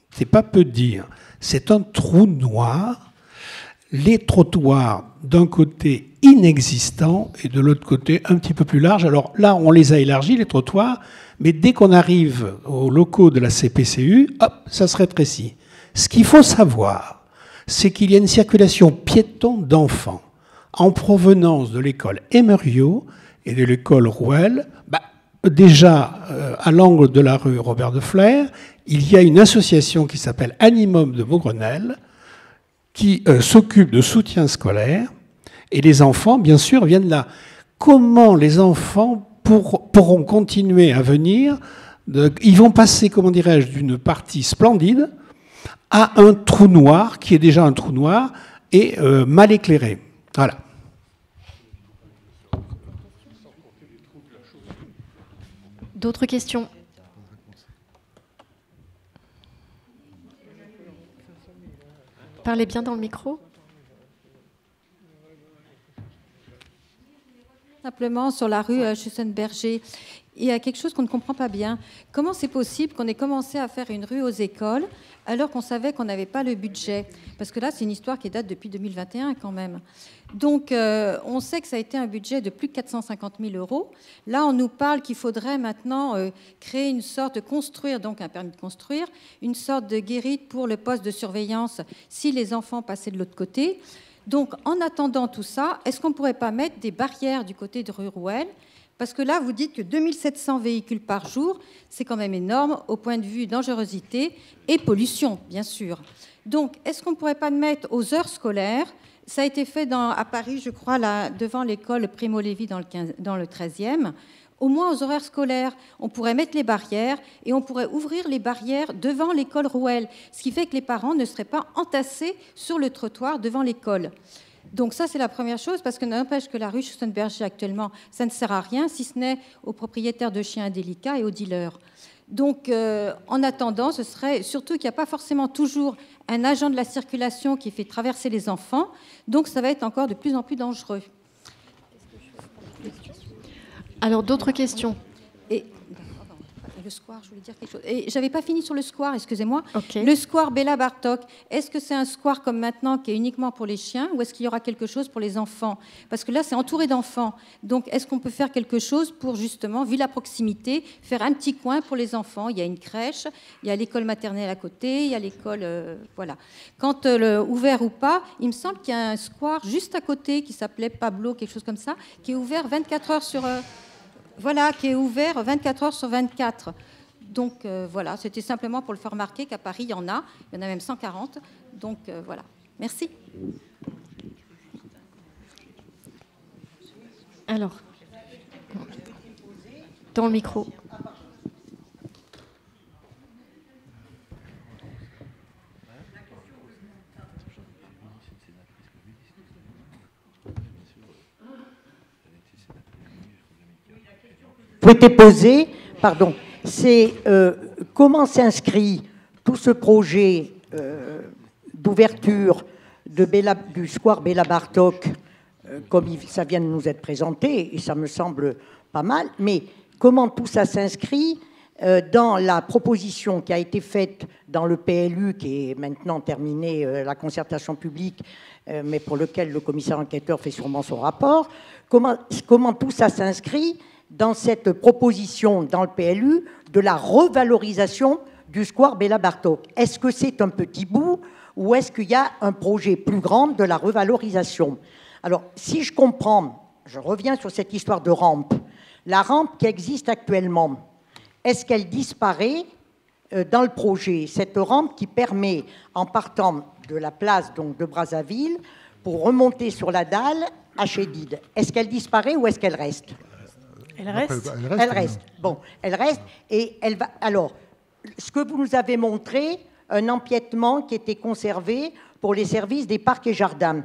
c'est pas peu dire, c'est un trou noir, les trottoirs d'un côté inexistants et de l'autre côté un petit peu plus larges. Alors là, on les a élargis, les trottoirs, mais dès qu'on arrive aux locaux de la CPCU, hop, ça se rétrécit. Ce qu'il faut savoir, c'est qu'il y a une circulation piéton d'enfants en provenance de l'école Emerio et de l'école Rouel. Déjà, à l'angle de la rue Robert de Flers, il y a une association qui s'appelle Animum de Beaugrenelle qui s'occupe de soutien scolaire, et les enfants, bien sûr, viennent là. Comment les enfants pourront continuer à venir? Ils vont passer, comment dirais-je, d'une partie splendide à un trou noir, qui est déjà un trou noir, et mal éclairé. Voilà. D'autres questions? Parlez bien dans le micro. simplement sur la rue Schussenberger. Il y a quelque chose qu'on ne comprend pas bien. Comment c'est possible qu'on ait commencé à faire une rue aux écoles alors qu'on savait qu'on n'avait pas le budget? Parce que là, c'est une histoire qui date depuis 2021 quand même. Donc, on sait que ça a été un budget de plus de 450 000 euros. Là, on nous parle qu'il faudrait maintenant créer une sorte de construire, donc un permis de construire, une sorte de guérite pour le poste de surveillance si les enfants passaient de l'autre côté. Donc, en attendant tout ça, est-ce qu'on ne pourrait pas mettre des barrières du côté de rue Rouelle? Parce que là, vous dites que 2700 véhicules par jour, c'est quand même énorme au point de vue dangerosité et pollution, bien sûr. Donc, est-ce qu'on ne pourrait pas mettre aux heures scolaires? Ça a été fait à Paris, je crois, là, devant l'école Primo Levi dans le 13e. Au moins aux horaires scolaires, on pourrait mettre les barrières et on pourrait ouvrir les barrières devant l'école Rouelle, ce qui fait que les parents ne seraient pas entassés sur le trottoir devant l'école. Donc ça, c'est la première chose, parce que n'empêche que la rue Schussenberger, actuellement, ça ne sert à rien, si ce n'est aux propriétaires de chiens indélicats et aux dealers. Donc, en attendant, ce serait surtout qu'il n'y a pas forcément toujours un agent de la circulation qui fait traverser les enfants, donc ça va être encore de plus en plus dangereux. Alors, d'autres questions? Le square, je voulais dire quelque chose. Et j'avais pas fini sur le square, excusez-moi. Okay. Le square Béla Bartók, est-ce que c'est un square comme maintenant qui est uniquement pour les chiens ou est-ce qu'il y aura quelque chose pour les enfants? Parce que là, c'est entouré d'enfants. Donc, est-ce qu'on peut faire quelque chose pour justement, vu la proximité, faire un petit coin pour les enfants? Il y a une crèche, il y a l'école maternelle à côté, il y a l'école... voilà. Quand ouvert ou pas, il me semble qu'il y a un square juste à côté qui s'appelait Pablo, quelque chose comme ça, qui est ouvert 24 heures sur... Voilà, qui est ouvert 24 heures sur 24. Donc voilà, c'était simplement pour le faire remarquer qu'à Paris, il y en a même 140. Donc voilà, merci. Alors, dans le micro. Souhaité poser, pardon, c'est comment s'inscrit tout ce projet d'ouverture du square Béla Bartók, comme ça vient de nous être présenté, et ça me semble pas mal, mais comment tout ça s'inscrit dans la proposition qui a été faite dans le PLU, qui est maintenant terminée, la concertation publique, mais pour lequel le commissaire enquêteur fait sûrement son rapport, comment tout ça s'inscrit dans cette proposition dans le PLU de la revalorisation du square Béla Bartók. Est-ce que c'est un petit bout ou est-ce qu'il y a un projet plus grand de la revalorisation? Alors, si je comprends, je reviens sur cette histoire de rampe. La rampe qui existe actuellement, est-ce qu'elle disparaît dans le projet? Cette rampe qui permet, en partant de la place donc, de Brazzaville, pour remonter sur la dalle à Chédid, est-ce qu'elle disparaît ou est-ce qu'elle reste? Elle reste. Elle reste. Bon, elle reste et elle va. Alors, ce que vous nous avez montré, un empiètement qui était conservé pour les services des parcs et jardins.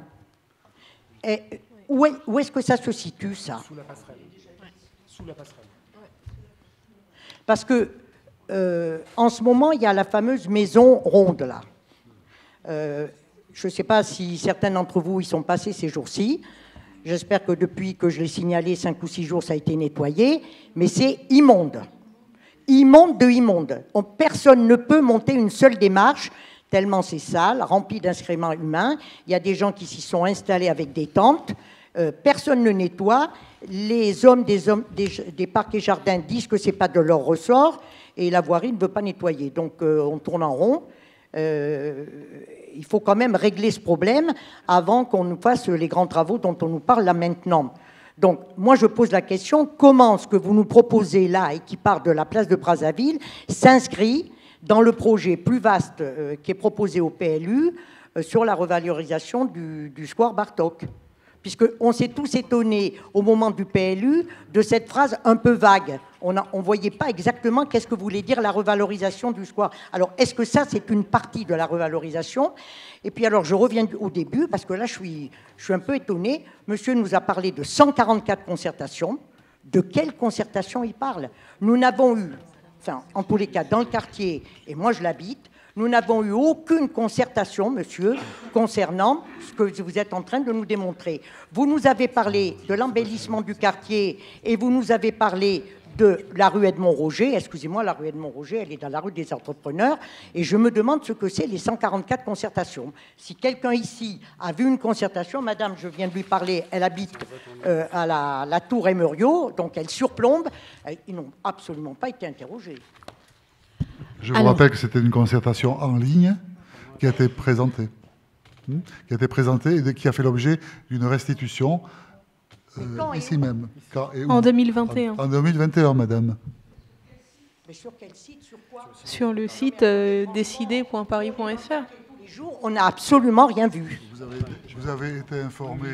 Et où est-ce que ça se situe, ça? Sous la passerelle. Sous la passerelle. Parce que en ce moment, il y a la fameuse maison ronde là. Je ne sais pas si certains d'entre vous y sont passés ces jours-ci. J'espère que depuis que je l'ai signalé, 5 ou 6 jours, ça a été nettoyé. Mais c'est immonde. Immonde de immonde. Personne ne peut monter une seule démarche, tellement c'est sale, rempli d'inscriptions humains. Il y a des gens qui s'y sont installés avec des tentes. Personne ne nettoie. Les hommes des parcs et jardins disent que ce n'est pas de leur ressort. Et la voirie ne veut pas nettoyer. Donc on tourne en rond. Il faut quand même régler ce problème avant qu'on nous fasse les grands travaux dont on nous parle là maintenant. Donc, moi, je pose la question, comment ce que vous nous proposez là et qui part de la place de Brazzaville s'inscrit dans le projet plus vaste qui est proposé au PLU sur la revalorisation du square Bartók? Puisqu'on s'est tous étonnés au moment du PLU de cette phrase un peu vague. On ne voyait pas exactement qu'est-ce que voulait dire la revalorisation du square. Alors, est-ce que ça, c'est une partie de la revalorisation? Et puis, alors, je reviens au début, parce que là, je suis un peu étonnée. Monsieur nous a parlé de 144 concertations. De quelle concertation il parle? Nous n'avons eu, enfin, en tous les cas, dans le quartier, et moi je l'habite, Nous n'avons eu aucune concertation, monsieur, concernant ce que vous êtes en train de nous démontrer. Vous nous avez parlé de l'embellissement du quartier et vous nous avez parlé de la rue Edmond-Roger. Excusez-moi, la rue Edmond-Roger, elle est dans la rue des entrepreneurs. Et je me demande ce que c'est les 144 concertations. Si quelqu'un ici a vu une concertation, madame, je viens de lui parler, elle habite à la tour Emerio, donc elle surplombe. Ils n'ont absolument pas été interrogés. Je vous rappelle que c'était une concertation en ligne qui a été présentée. Et qui a fait l'objet d'une restitution ici même. En 2021. En 2021, madame. Mais sur quel site, sur quoi? Sur le site décider.paris.fr. On n'a absolument rien vu. Vous avez été informé.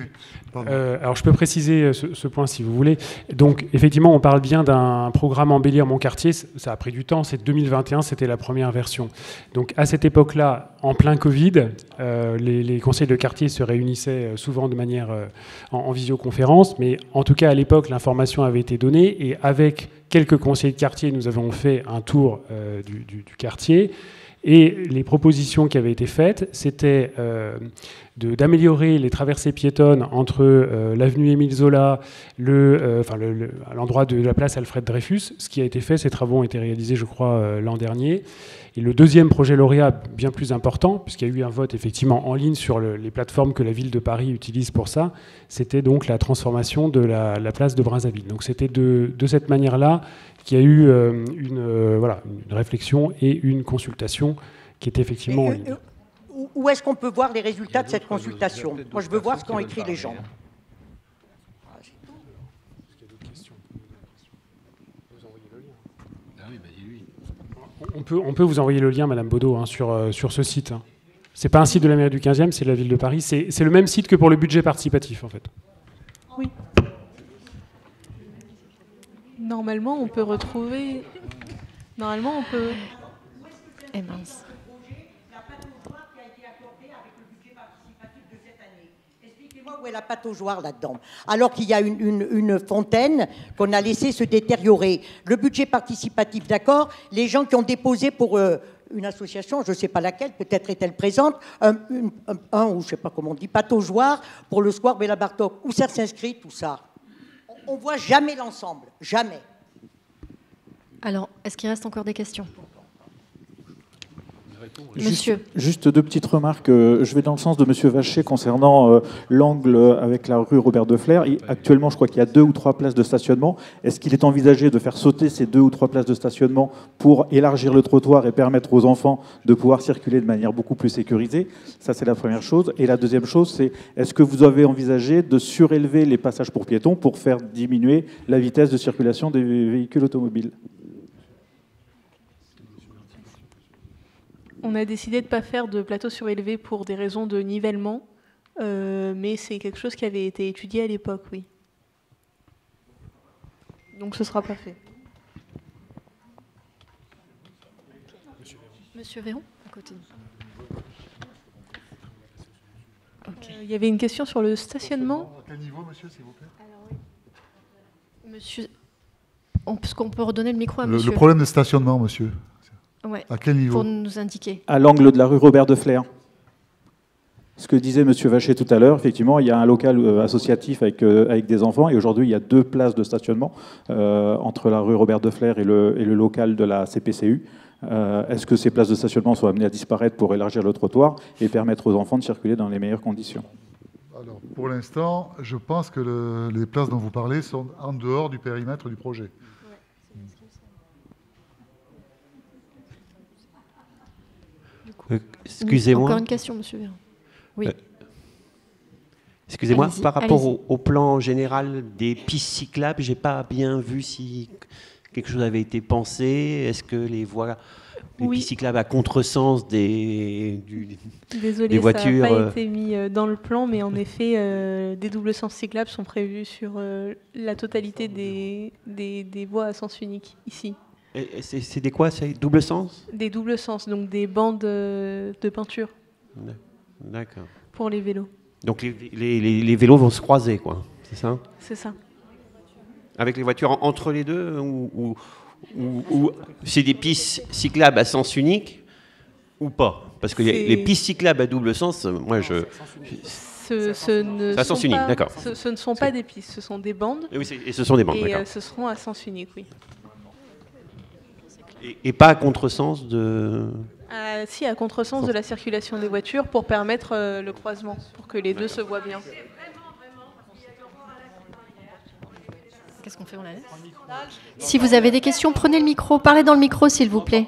Alors je peux préciser ce point si vous voulez. Donc effectivement, on parle bien d'un programme Embellir mon quartier. Ça a pris du temps. C'est 2021, c'était la première version. Donc à cette époque-là, en plein Covid, les conseils de quartier se réunissaient souvent de manière en visioconférence. Mais en tout cas, à l'époque, l'information avait été donnée. Et avec quelques conseillers de quartier, nous avons fait un tour du quartier. Et les propositions qui avaient été faites, c'était d'améliorer les traversées piétonnes entre l'avenue Émile Zola, à l'endroit de la place Alfred Dreyfus. Ce qui a été fait, ces travaux ont été réalisés, je crois, l'an dernier. Et le deuxième projet lauréat, bien plus important, puisqu'il y a eu un vote effectivement en ligne sur les plateformes que la ville de Paris utilise pour ça, c'était donc la transformation de la place de Brazzaville. Donc c'était de cette manière-là qu'il y a eu une réflexion et une consultation qui était effectivement en ligne. Où est-ce qu'on peut voir les résultats de cette consultation? Moi, je veux voir ce qu'ont écrit les gens. On peut vous envoyer le lien, Madame Baudot, hein, sur ce site. Hein. Ce n'est pas un site de la mairie du 15e, c'est de la ville de Paris. C'est le même site que pour le budget participatif, en fait. Oui. Normalement, on peut retrouver... Normalement, on peut... Eh mince. Expliquez-moi où est la pataugeoire là-dedans. Alors qu'il y a une fontaine qu'on a laissée se détériorer. Le budget participatif, d'accord. Les gens qui ont déposé pour une association, je ne sais pas laquelle, peut-être est-elle présente, ou je ne sais pas comment on dit, pataugeoire pour le square Béla Bartok. Où ça s'inscrit tout ça? On ne voit jamais l'ensemble, jamais. Alors, est-ce qu'il reste encore des questions? Monsieur. Juste deux petites remarques. Je vais dans le sens de Monsieur Vacher concernant l'angle avec la rue Robert Deflers. Actuellement, je crois qu'il y a 2 ou 3 places de stationnement. Est-ce qu'il est envisagé de faire sauter ces 2 ou 3 places de stationnement pour élargir le trottoir et permettre aux enfants de pouvoir circuler de manière beaucoup plus sécurisée? Ça, c'est la première chose. Et la deuxième chose, c'est est-ce que vous avez envisagé de surélever les passages pour piétons pour faire diminuer la vitesse de circulation des véhicules automobiles? On a décidé de ne pas faire de plateau surélevé pour des raisons de nivellement, mais c'est quelque chose qui avait été étudié à l'époque, oui. Donc ce ne sera pas fait. Monsieur Véron, à côté. Il y avait une question sur le stationnement. À quel niveau, monsieur, s'il vous plaît? Monsieur, est-ce qu'on peut redonner le micro à monsieur? Le problème de stationnement, monsieur. Ouais, à quel niveau? pour nous indiquer. À l'angle de la rue Robert Deflers. Ce que disait M. Vacher tout à l'heure, effectivement, il y a un local associatif avec des enfants et aujourd'hui, il y a 2 places de stationnement entre la rue Robert Deflers et le local de la CPCU. Est-ce que ces places de stationnement sont amenées à disparaître pour élargir le trottoir et permettre aux enfants de circuler dans les meilleures conditions? Alors, pour l'instant, je pense que les places dont vous parlez sont en dehors du périmètre du projet. Excusez-moi. Encore une question, monsieur Véran. Oui. Excusez-moi, par rapport au plan général des pistes cyclables, je n'ai pas bien vu si quelque chose avait été pensé. Est-ce que les pistes cyclables à contresens des voitures... ça n'a pas été mis dans le plan, mais en effet, des doubles sens cyclables sont prévus sur la totalité des voies à sens unique, ici. C'est des quoi? C'est double sens? Des doubles sens, donc des bandes de peinture. D'accord. Pour les vélos. Donc les vélos vont se croiser, quoi. C'est ça? C'est ça. Avec les voitures entre les deux ou c'est des pistes cyclables à sens unique Ou pas? Parce que les pistes cyclables à double sens, moi je... C'est à sens unique, d'accord. Ce ne sont pas des pistes, ce sont des bandes. Et, oui, et ce sont des bandes, d'accord. Et ce seront à sens unique, oui. Et pas à contresens de... Si, à contresens de la circulation des voitures pour permettre le croisement, pour que les deux se voient bien. Qu'est-ce qu'on fait? On la laisse? Si vous avez des questions, prenez le micro. Parlez dans le micro, s'il vous plaît.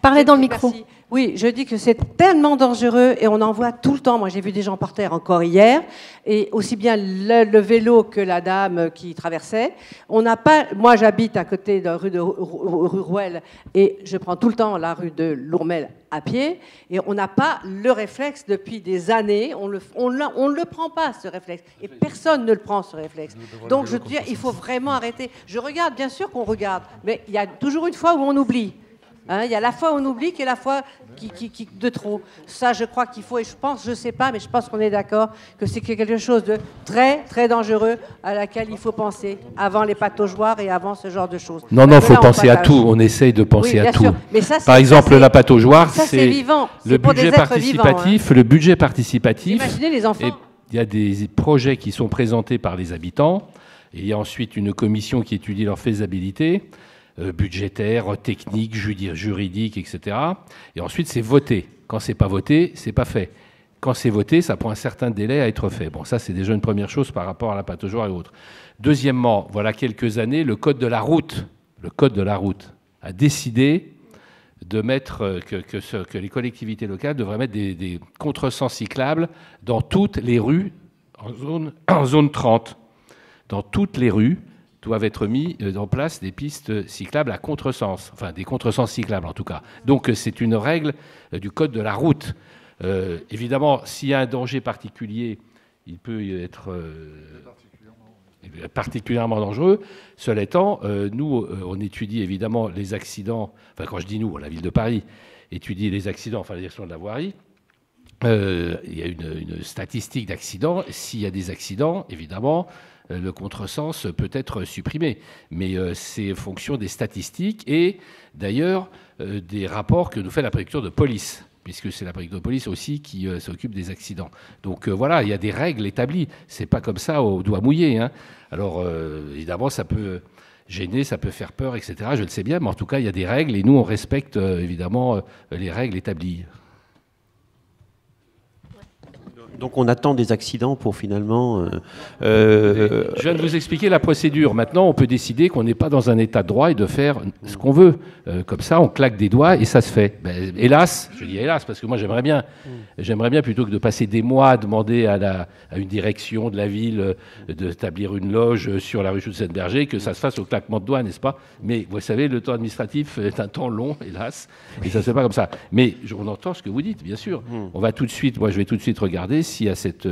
Parlez dans le micro. Merci. Oui, je dis que c'est tellement dangereux et on en voit tout le temps. Moi, j'ai vu des gens par terre encore hier, et aussi bien le vélo que la dame qui traversait. On n'a pas. Moi, j'habite à côté de rue Rouelle et je prends tout le temps la rue de Lourmel à pied, et on n'a pas le réflexe depuis des années. On le prend pas, ce réflexe, et personne ne le prend, ce réflexe. Donc, je veux dire, il faut vraiment arrêter. Je regarde, bien sûr qu'on regarde, mais il y a toujours une fois où on oublie. Hein, il y a la fois où on oublie et la fois qui de trop. Ça, je crois qu'il faut, et je pense, je sais pas, mais je pense qu'on est d'accord que c'est quelque chose de très, très dangereux à laquelle il faut penser avant les pataugeoires et avant ce genre de choses. Non, il faut penser à tout. On essaye de penser à tout. Mais ça, par exemple, la pataugeoire, c'est le budget participatif. Vivants, hein. Le budget participatif. Imaginez les enfants. Il y a des projets qui sont présentés par les habitants. Et il y a ensuite une commission qui étudie leur faisabilité. Budgétaire, technique, juridique, etc. Et ensuite, c'est voté. Quand c'est pas voté, c'est pas fait. Quand c'est voté, ça prend un certain délai à être fait. Bon, ça, c'est déjà une première chose par rapport à la pataugeoire et autres. Deuxièmement, voilà quelques années, le Code de la route a décidé de mettre que les collectivités locales devraient mettre des contresens cyclables dans toutes les rues en zone 30. Dans toutes les rues, doivent être mis en place des pistes cyclables à contresens, enfin des contresens cyclables en tout cas. Donc c'est une règle du code de la route. Évidemment, s'il y a un danger particulier, il peut être particulièrement dangereux. Cela étant, nous, on étudie évidemment les accidents, enfin quand je dis nous, la ville de Paris étudie les accidents, enfin la direction de la voirie. Il y a une statistique d'accidents. S'il y a des accidents, évidemment, le contresens peut être supprimé. Mais c'est fonction des statistiques et d'ailleurs des rapports que nous fait la préfecture de police, puisque c'est la préfecture de police aussi qui s'occupe des accidents. Donc voilà, il y a des règles établies. C'est pas comme ça au doigt mouillé, hein. Alors évidemment, ça peut gêner, ça peut faire peur, etc. Je le sais bien, mais en tout cas, il y a des règles et nous, on respecte évidemment les règles établies. Donc on attend des accidents pour finalement... Je viens de vous expliquer la procédure. Maintenant, on peut décider qu'on n'est pas dans un état de droit et de faire ce qu'on veut. Comme ça, on claque des doigts et ça se fait. Ben, hélas, je dis hélas, parce que moi j'aimerais bien plutôt que de passer des mois à demander à une direction de la ville d'établir une loge sur la rue Schutzenberger, que ça se fasse au claquement de doigts, n'est-ce pas? Mais vous savez, le temps administratif est un temps long, hélas, et ça ne se fait pas comme ça. Mais on entend ce que vous dites, bien sûr. On va tout de suite, moi je vais tout de suite regarder si à cet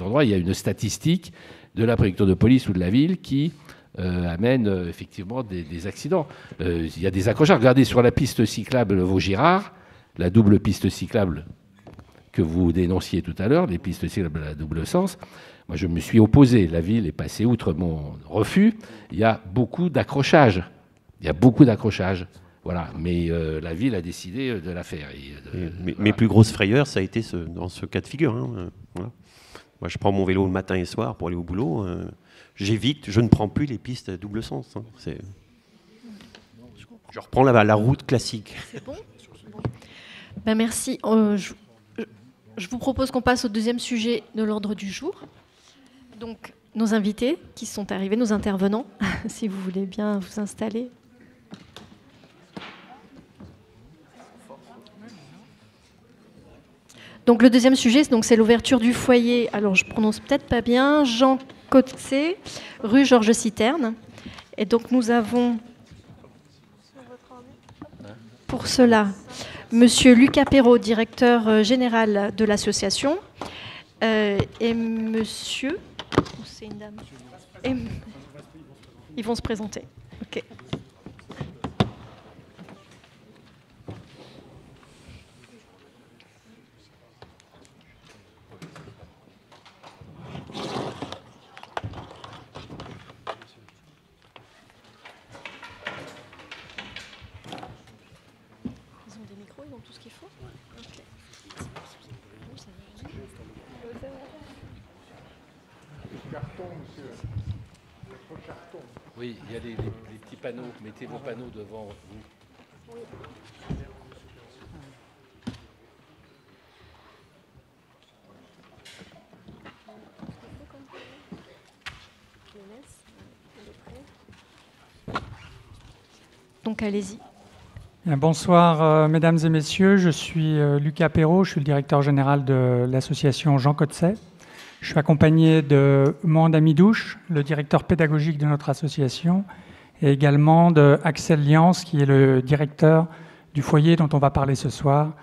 endroit, il y a une statistique de la préfecture de police ou de la ville qui amène effectivement des accidents. Il y a des accrochages. Regardez sur la piste cyclable Vaugirard, la double piste cyclable que vous dénonciez tout à l'heure, les pistes cyclables à double sens. Moi, je me suis opposé. La ville est passée outre mon refus. Il y a beaucoup d'accrochages. Voilà, mais la ville a décidé de la faire. Mes plus grosses frayeurs, ça a été dans ce cas de figure. Hein. Voilà. Moi, je prends mon vélo le matin et le soir pour aller au boulot. J'évite, je ne prends plus les pistes à double sens. Hein. Je reprends la route classique. C'est bon. Ben merci. Je vous propose qu'on passe au deuxième sujet de l'ordre du jour. Donc, nos invités qui sont arrivés, nos intervenants, si vous voulez bien vous installer. Donc le deuxième sujet, c'est l'ouverture du foyer. Alors je prononce peut-être pas bien. Jean Coetzee, rue Georges Citerne. Et donc nous avons pour cela Monsieur Lucas Perrault, directeur général de l'association, et Monsieur, c'est une dame. Et, ils vont se présenter. Ok. dans tout ce qu'il faut. Okay. Carton, monsieur. Votre carton. Oui, il y a les petits panneaux. Mettez vos panneaux devant vous. Oui. Donc allez-y. Bonsoir mesdames et messieurs, je suis Lucas Perrault, je suis le directeur général de l'association Jean Cotset. Je suis accompagné de Mohand Amidouche, le directeur pédagogique de notre association, et également de Axel Lians, qui est le directeur du foyer dont on va parler ce soir.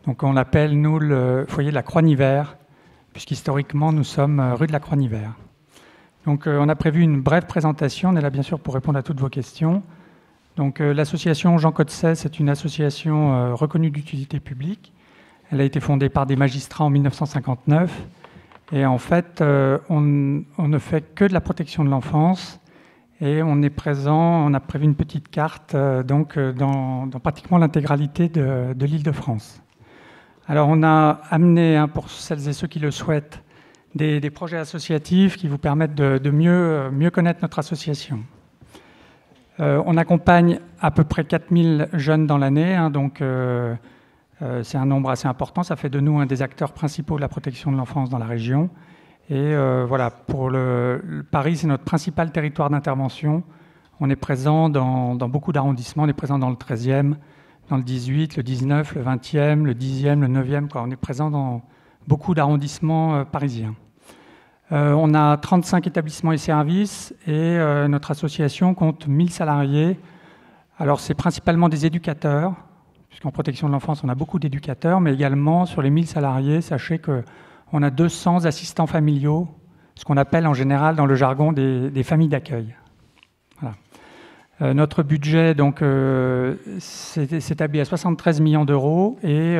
Donc on l'appelle, nous, le foyer de la Croix-Nivert, puisqu'historiquement nous sommes rue de la Croix-Nivert. Donc on a prévu une brève présentation, on est là bien sûr pour répondre à toutes vos questions. Donc l'association Jean Cotset, c'est une association reconnue d'utilité publique. Elle a été fondée par des magistrats en 1959. Et en fait, on ne fait que de la protection de l'enfance. Et on est présent, on a prévu une petite carte dans pratiquement l'intégralité de l'Île-de-France. Alors on a amené, pour celles et ceux qui le souhaitent, des projets associatifs qui vous permettent de mieux connaître notre association. On accompagne à peu près 4000 jeunes dans l'année, donc c'est un nombre assez important. Ça fait de nous un des acteurs principaux de la protection de l'enfance dans la région. Et voilà, pour Paris, c'est notre principal territoire d'intervention. On est présent dans beaucoup d'arrondissements. On est présent dans le 13e, dans le 18, le 19, le 20e, le 10e, le 9e. On est présent dans beaucoup d'arrondissements parisiens. On a 35 établissements et services et notre association compte 1000 salariés. Alors c'est principalement des éducateurs, puisqu'en protection de l'enfance on a beaucoup d'éducateurs, mais également sur les 1000 salariés, sachez qu'on a 200 assistants familiaux, ce qu'on appelle en général dans le jargon des familles d'accueil. Voilà. Notre budget s'établit à 73 millions d'euros et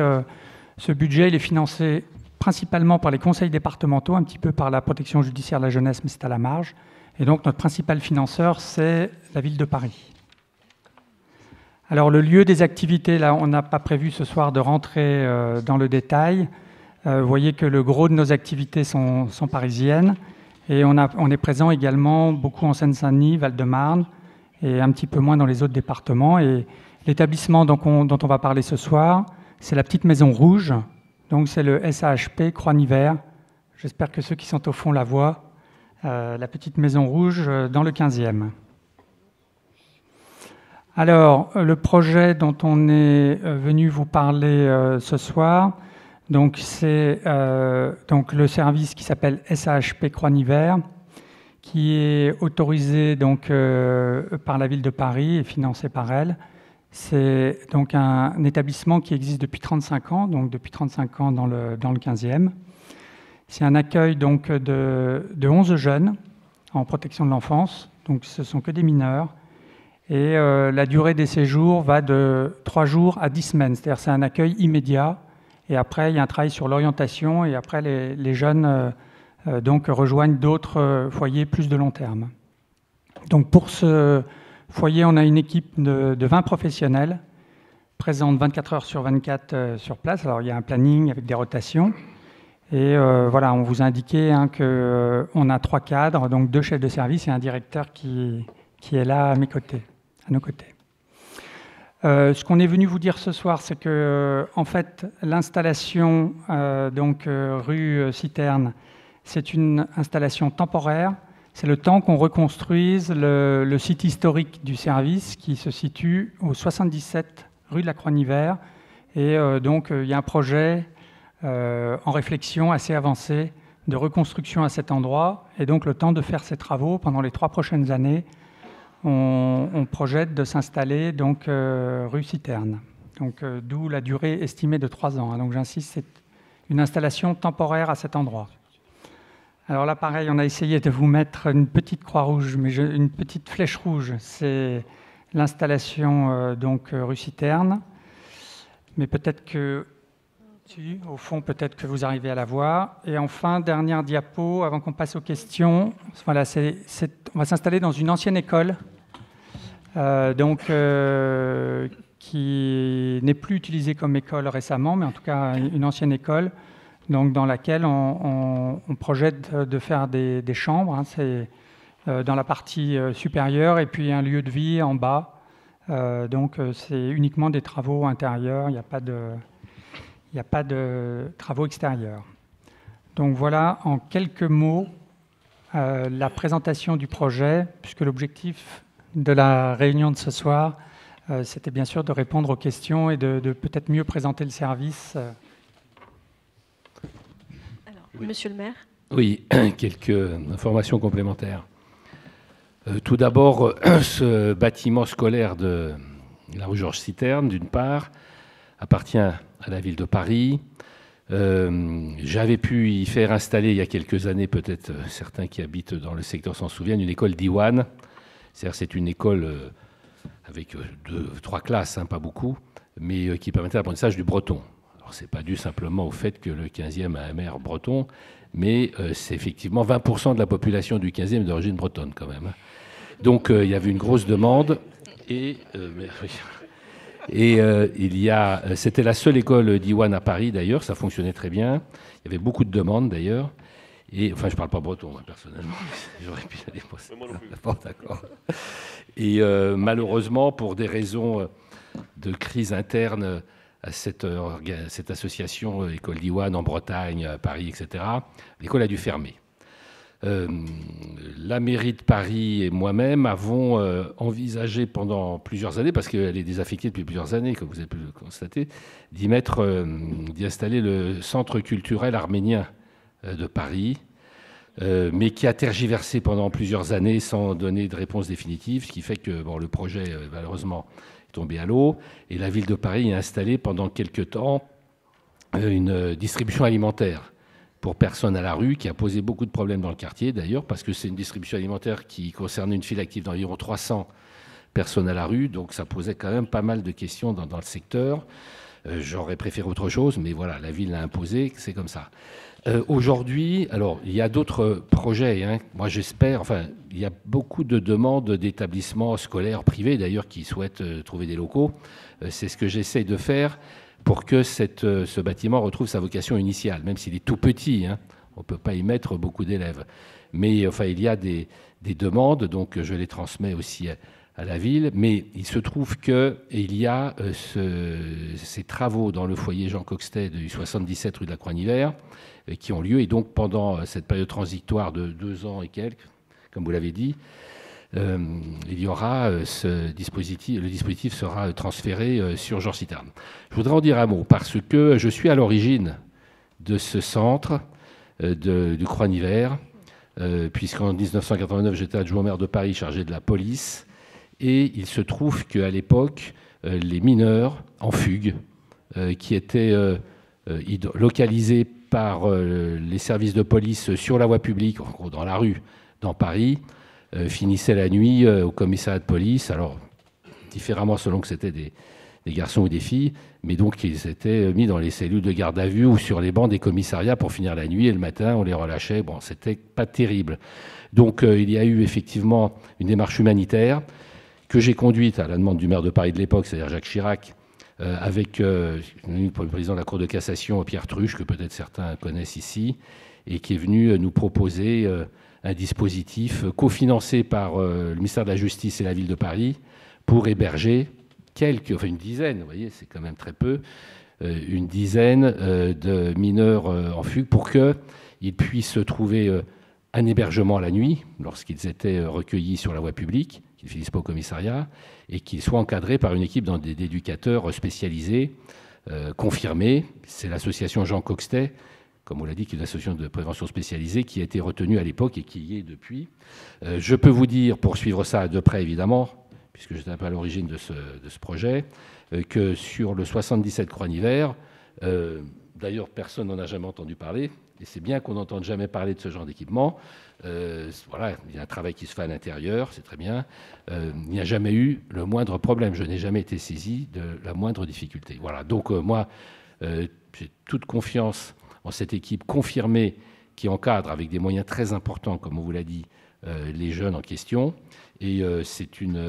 ce budget il est financé principalement par les conseils départementaux, un petit peu par la protection judiciaire de la jeunesse, mais c'est à la marge. Et donc notre principal financeur, c'est la ville de Paris. Alors le lieu des activités, là, on n'a pas prévu ce soir de rentrer dans le détail. Vous voyez que le gros de nos activités sont parisiennes. Et on est présent également beaucoup en Seine-Saint-Denis, Val-de-Marne, et un petit peu moins dans les autres départements. Et l'établissement dont on va parler ce soir, c'est la Petite Maison Rouge. Donc c'est le SAHP Croix-Nivert. J'espère que ceux qui sont au fond la voient. La Petite Maison Rouge dans le 15e. Alors, le projet dont on est venu vous parler ce soir, c'est le service qui s'appelle SAHP Croix-Nivert, qui est autorisé par la ville de Paris et financé par elle. C'est donc un établissement qui existe depuis 35 ans, donc depuis 35 ans dans le 15e. C'est un accueil de 11 jeunes en protection de l'enfance, donc ce ne sont que des mineurs. Et la durée des séjours va de 3 jours à 10 semaines, c'est-à-dire c'est un accueil immédiat. Et après, il y a un travail sur l'orientation et après, les jeunes rejoignent d'autres foyers plus de long terme. Donc pour ce foyer, on a une équipe de 20 professionnels présente 24 heures sur 24 sur place. Alors il y a un planning avec des rotations. Et voilà, on vous a indiqué qu'on a 3 cadres, donc 2 chefs de service et un directeur qui est là à nos côtés. Ce qu'on est venu vous dire ce soir, c'est que en fait, l'installation rue Citerne, c'est une installation temporaire. C'est le temps qu'on reconstruise le site historique du service qui se situe au 77 rue de la Croix-Nivert. Et il y a un projet en réflexion assez avancé de reconstruction à cet endroit. Et donc le temps de faire ces travaux pendant les 3 prochaines années, on projette de s'installer rue Citerne. D'où la durée estimée de 3 ans. Donc j'insiste, c'est une installation temporaire à cet endroit. Alors là, pareil, on a essayé de vous mettre une petite croix rouge, mais une petite flèche rouge. C'est l'installation rue Citerne. Mais peut-être que, au fond, peut-être que vous arrivez à la voir. Et enfin, dernière diapo, avant qu'on passe aux questions. Voilà, on va s'installer dans une ancienne école, qui n'est plus utilisée comme école récemment, mais en tout cas une ancienne école, donc dans laquelle on projette de faire des chambres. Hein, c'est dans la partie supérieure et puis un lieu de vie en bas. Donc c'est uniquement des travaux intérieurs, il n'y a pas de travaux extérieurs. Donc voilà en quelques mots la présentation du projet, puisque l'objectif de la réunion de ce soir, c'était bien sûr de répondre aux questions et de peut-être mieux présenter le service. Alors, oui. Monsieur le maire. Oui, quelques informations complémentaires. Tout d'abord, ce bâtiment scolaire de la rue Georges Citerne, d'une part, appartient à la ville de Paris. J'avais pu y faire installer il y a quelques années, peut-être certains qui habitent dans le secteur s'en souviennent, une école Diwan. C'est une école avec 2-3 classes, hein, pas beaucoup, mais qui permettait l'apprentissage du breton. Alors, ce n'est pas dû simplement au fait que le 15e a un maire breton, mais c'est effectivement 20% de la population du 15e d'origine bretonne quand même. Donc il y avait une grosse demande et c'était la seule école d'Iwan à Paris d'ailleurs, ça fonctionnait très bien. Il y avait beaucoup de demandes d'ailleurs. Et enfin, je ne parle pas breton moi, personnellement. J'aurais pu aller poser. Moi non plus. Bon, d'accord. Et malheureusement, pour des raisons de crise interne à cette association École d'Iwan en Bretagne, à Paris, etc., l'école a dû fermer. La mairie de Paris et moi-même avons envisagé pendant plusieurs années, parce qu'elle est désaffectée depuis plusieurs années, comme vous avez pu le constater, d'y installer le centre culturel arménien de Paris, mais qui a tergiversé pendant plusieurs années sans donner de réponse définitive, ce qui fait que le projet, malheureusement, est tombé à l'eau. Et la ville de Paris a installé pendant quelques temps une distribution alimentaire pour personnes à la rue, qui a posé beaucoup de problèmes dans le quartier, d'ailleurs, parce que c'est une distribution alimentaire qui concernait une file active d'environ 300 personnes à la rue, donc ça posait quand même pas mal de questions dans le secteur. J'aurais préféré autre chose, mais voilà, la ville l'a imposé, c'est comme ça. Aujourd'hui, alors, il y a d'autres projets, hein. Moi j'espère, enfin, il y a beaucoup de demandes d'établissements scolaires privés, d'ailleurs, qui souhaitent trouver des locaux. C'est ce que j'essaye de faire pour que ce bâtiment retrouve sa vocation initiale, même s'il est tout petit, hein. On ne peut pas y mettre beaucoup d'élèves. Mais enfin, il y a des demandes, donc je les transmets aussi à la ville, mais il se trouve qu'il y a ces travaux dans le foyer Jean Coxtet du 77 rue de la Croix-Niver qui ont lieu, et donc pendant cette période transitoire de 2 ans et quelques, comme vous l'avez dit, il y aura le dispositif sera transféré sur Georges Citerne. Je voudrais en dire un mot, parce que je suis à l'origine de ce centre du Croix-Niver, puisqu'en 1989, j'étais adjoint au maire de Paris chargé de la police, et il se trouve qu'à l'époque, les mineurs en fugue, qui étaient localisés par les services de police sur la voie publique, en gros dans la rue, dans Paris, finissaient la nuit au commissariat de police, alors différemment selon que c'était des garçons ou des filles, mais donc ils étaient mis dans les cellules de garde à vue ou sur les bancs des commissariats pour finir la nuit, et le matin on les relâchait. Bon, c'était pas terrible. Donc il y a eu effectivement une démarche humanitaire que j'ai conduite à la demande du maire de Paris de l'époque, c'est-à-dire Jacques Chirac, avec le président de la Cour de cassation, Pierre Truche, que peut-être certains connaissent ici, et qui est venu nous proposer un dispositif cofinancé par le ministère de la Justice et la ville de Paris pour héberger une dizaine, vous voyez, c'est quand même très peu, une dizaine de mineurs en fugue pour qu'ils puissent trouver un hébergement la nuit lorsqu'ils étaient recueillis sur la voie publique, qu'ils ne finissent pas au commissariat, et qu'ils soient encadrés par une équipe d'éducateurs spécialisés, confirmés. C'est l'association Jean Coxtet, comme on l'a dit, qui est une association de prévention spécialisée, qui a été retenue à l'époque et qui y est depuis. Je peux vous dire, pour suivre ça de près évidemment, puisque j'étais un peu à l'origine de ce projet, que sur le 77 Croix-Niver, d'ailleurs personne n'en a jamais entendu parler, et c'est bien qu'on n'entende jamais parler de ce genre d'équipement. Voilà, il y a un travail qui se fait à l'intérieur, c'est très bien. Il n'y a jamais eu le moindre problème, je n'ai jamais été saisi de la moindre difficulté. Voilà, donc moi, j'ai toute confiance en cette équipe confirmée qui encadre avec des moyens très importants, comme on vous l'a dit, les jeunes en question. Et c'est une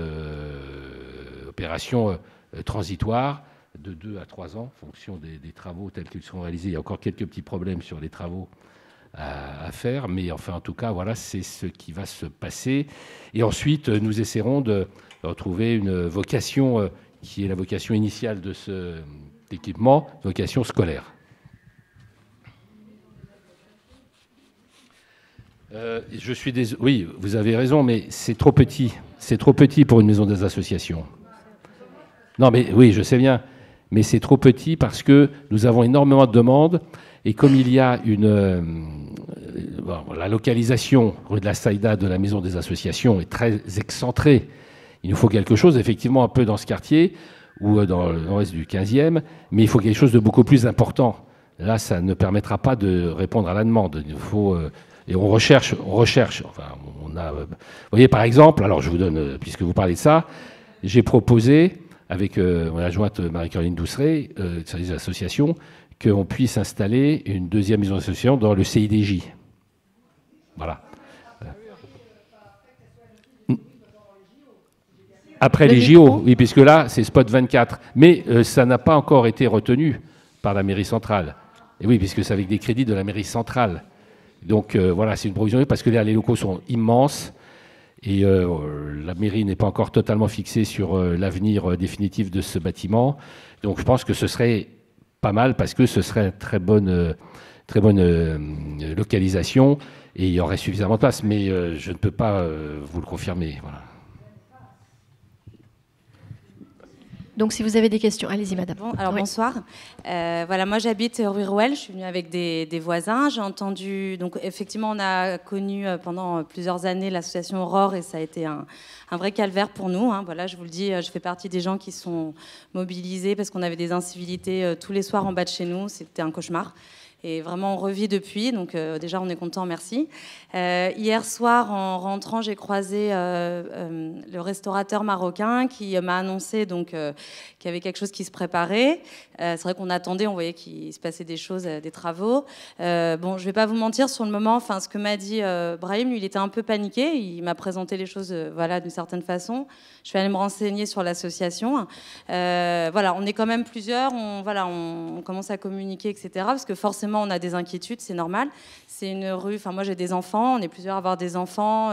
opération transitoire de 2 à 3 ans, en fonction des travaux tels qu'ils seront réalisés. Il y a encore quelques petits problèmes sur les travaux à faire, mais enfin, en tout cas, voilà, c'est ce qui va se passer. Et ensuite, nous essaierons de retrouver une vocation qui est la vocation initiale de cet équipement, vocation scolaire. Je suis désolé. Oui, vous avez raison, mais c'est trop petit. C'est trop petit pour une maison des associations. Non, mais oui, je sais bien. Mais c'est trop petit parce que nous avons énormément de demandes. Et comme il y a la localisation, rue de la Saïda, de la maison des associations est très excentrée, il nous faut quelque chose, effectivement, un peu dans ce quartier ou dans le reste du 15e, mais il faut quelque chose de beaucoup plus important. Là, ça ne permettra pas de répondre à la demande. Il faut... Et on recherche. Enfin, on a, vous voyez, par exemple, alors je vous donne, puisque vous parlez de ça, j'ai proposé, avec mon adjointe Marie-Caroline Douceret, de service de l'association, qu'on puisse installer une deuxième maison d'association dans le CIDJ. Voilà. Après les JO, oui, puisque là, c'est Spot 24. Mais ça n'a pas encore été retenu par la mairie centrale. Et oui, puisque c'est avec des crédits de la mairie centrale. Donc voilà, c'est une provision parce que là, les locaux sont immenses et la mairie n'est pas encore totalement fixée sur l'avenir définitif de ce bâtiment. Donc je pense que ce serait pas mal parce que ce serait une très bonne localisation et il y aurait suffisamment de place. Mais je ne peux pas vous le confirmer. Voilà. Donc, si vous avez des questions, allez-y, madame. Bon, alors, oui. Bonsoir. Voilà, moi, j'habite rue Rouelle. Je suis venue avec des voisins. J'ai entendu... Donc, effectivement, on a connu pendant plusieurs années l'association Aurore et ça a été un vrai calvaire pour nous. Hein. Voilà, je vous le dis, je fais partie des gens qui sont mobilisés parce qu'on avait des incivilités tous les soirs en bas de chez nous. C'était un cauchemar. Et vraiment, on revit depuis. Donc, déjà, on est content, merci. Hier soir, en rentrant, j'ai croisé le restaurateur marocain qui m'a annoncé donc, qu'il y avait quelque chose qui se préparait. C'est vrai qu'on attendait, on voyait qu'il se passait des choses, des travaux. Bon, je ne vais pas vous mentir, sur le moment, ce que m'a dit Brahim, lui, il était un peu paniqué. Il m'a présenté les choses voilà, d'une certaine façon. Je suis allée me renseigner sur l'association. Voilà, on est quand même plusieurs. On commence à communiquer, etc. Parce que forcément, on a des inquiétudes, c'est normal. C'est une rue, enfin moi j'ai des enfants, on est plusieurs à avoir des enfants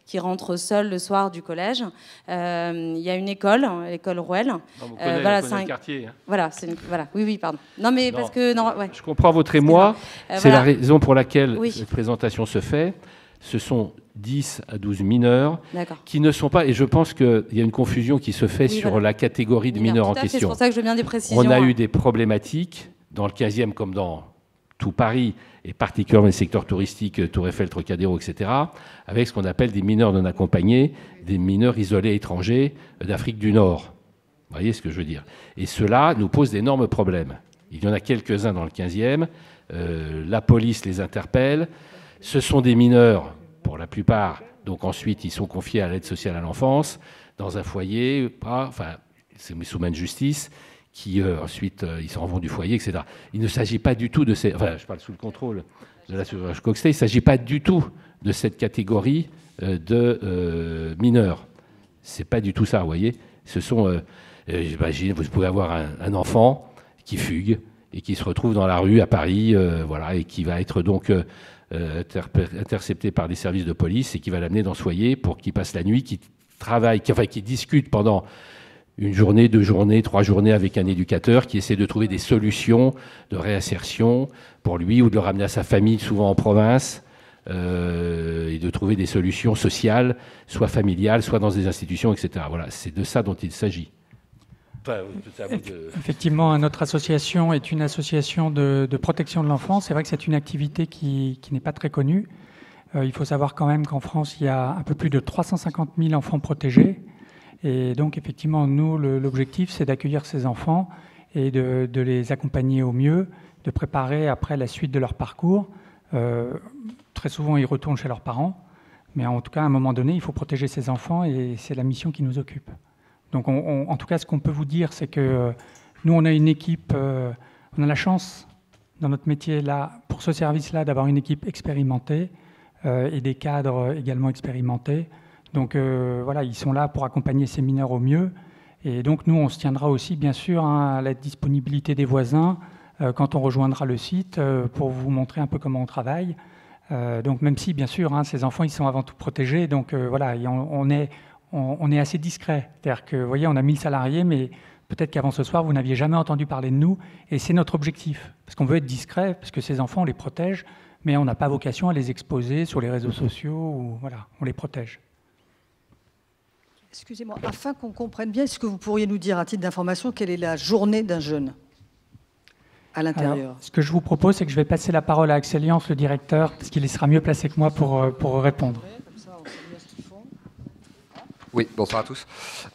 qui rentrent seuls le soir du collège. Il y a une école, l'école Rouelle. On connaît, voilà, c'est le quartier. Hein. Voilà, voilà, oui, pardon. Non mais parce que... Non, ouais. Je comprends votre émoi, c'est voilà. La raison pour laquelle cette présentation se fait. Ce sont 10 à 12 mineurs qui ne sont pas... Et je pense qu'il y a une confusion qui se fait sur la catégorie de mineurs en question. C'est pour ça que je veux bien des précisions. On a eu des problématiques dans le 15e comme dans tout Paris, et particulièrement les secteurs touristiques, Tour Eiffel, Trocadéro, etc., avec ce qu'on appelle des mineurs non accompagnés, des mineurs isolés étrangers d'Afrique du Nord. Vous voyez ce que je veux dire? Et cela nous pose d'énormes problèmes. Il y en a quelques-uns dans le 15e. La police les interpelle. Ce sont des mineurs, pour la plupart. Donc ensuite, ils sont confiés à l'aide sociale à l'enfance, dans un foyer, c'est sous main de justice, qui ensuite, ils s'en vont du foyer, etc. Il ne s'agit pas du tout de ces... Enfin, je parle sous le contrôle de l'assurance Coxet, il ne s'agit pas du tout de cette catégorie de mineurs. Ce n'est pas du tout ça, vous voyez. Ce sont... j'imagine, vous pouvez avoir un enfant qui fugue et qui se retrouve dans la rue à Paris, voilà, et qui va être donc intercepté par des services de police et qui va l'amener dans ce foyer pour qu'il passe la nuit, qu'il travaille, qu'il discute pendant... une journée, 2 journées, 3 journées avec un éducateur qui essaie de trouver des solutions de réinsertion pour lui ou de le ramener à sa famille, souvent en province, et de trouver des solutions sociales, soit familiales, soit dans des institutions, etc. Voilà, c'est de ça dont il s'agit. Enfin, Effectivement, notre association est une association de protection de l'enfance. C'est vrai que c'est une activité qui n'est pas très connue. Il faut savoir quand même qu'en France, il y a un peu plus de 350 000 enfants protégés. Et donc, effectivement, nous, l'objectif, c'est d'accueillir ces enfants et de les accompagner au mieux, de préparer après la suite de leur parcours. Très souvent, ils retournent chez leurs parents. Mais en tout cas, à un moment donné, il faut protéger ces enfants et c'est la mission qui nous occupe. Donc, en tout cas, ce qu'on peut vous dire, c'est que nous, on a une équipe, on a la chance, dans notre métier, là, pour ce service-là, d'avoir une équipe expérimentée et des cadres également expérimentés. Donc voilà, ils sont là pour accompagner ces mineurs au mieux Et donc nous, on se tiendra aussi bien sûr à la disponibilité des voisins quand on rejoindra le site pour vous montrer un peu comment on travaille. Donc même si bien sûr, ces enfants ils sont avant tout protégés, donc voilà, on est assez discret. C'est-à-dire que vous voyez, on a 1000 salariés, mais peut-être qu'avant ce soir, vous n'aviez jamais entendu parler de nous, et c'est notre objectif. Parce qu'on veut être discret, parce que ces enfants, on les protège, mais on n'a pas vocation à les exposer sur les réseaux sociaux, ou voilà, on les protège. Excusez-moi, afin qu'on comprenne bien, est-ce que vous pourriez nous dire, à titre d'information, quelle est la journée d'un jeune à l'intérieur? Alors, ce que je vous propose, c'est que je vais passer la parole à Axel Jans, le directeur, parce qu'il sera mieux placé que moi pour répondre. Oui, bonsoir à tous.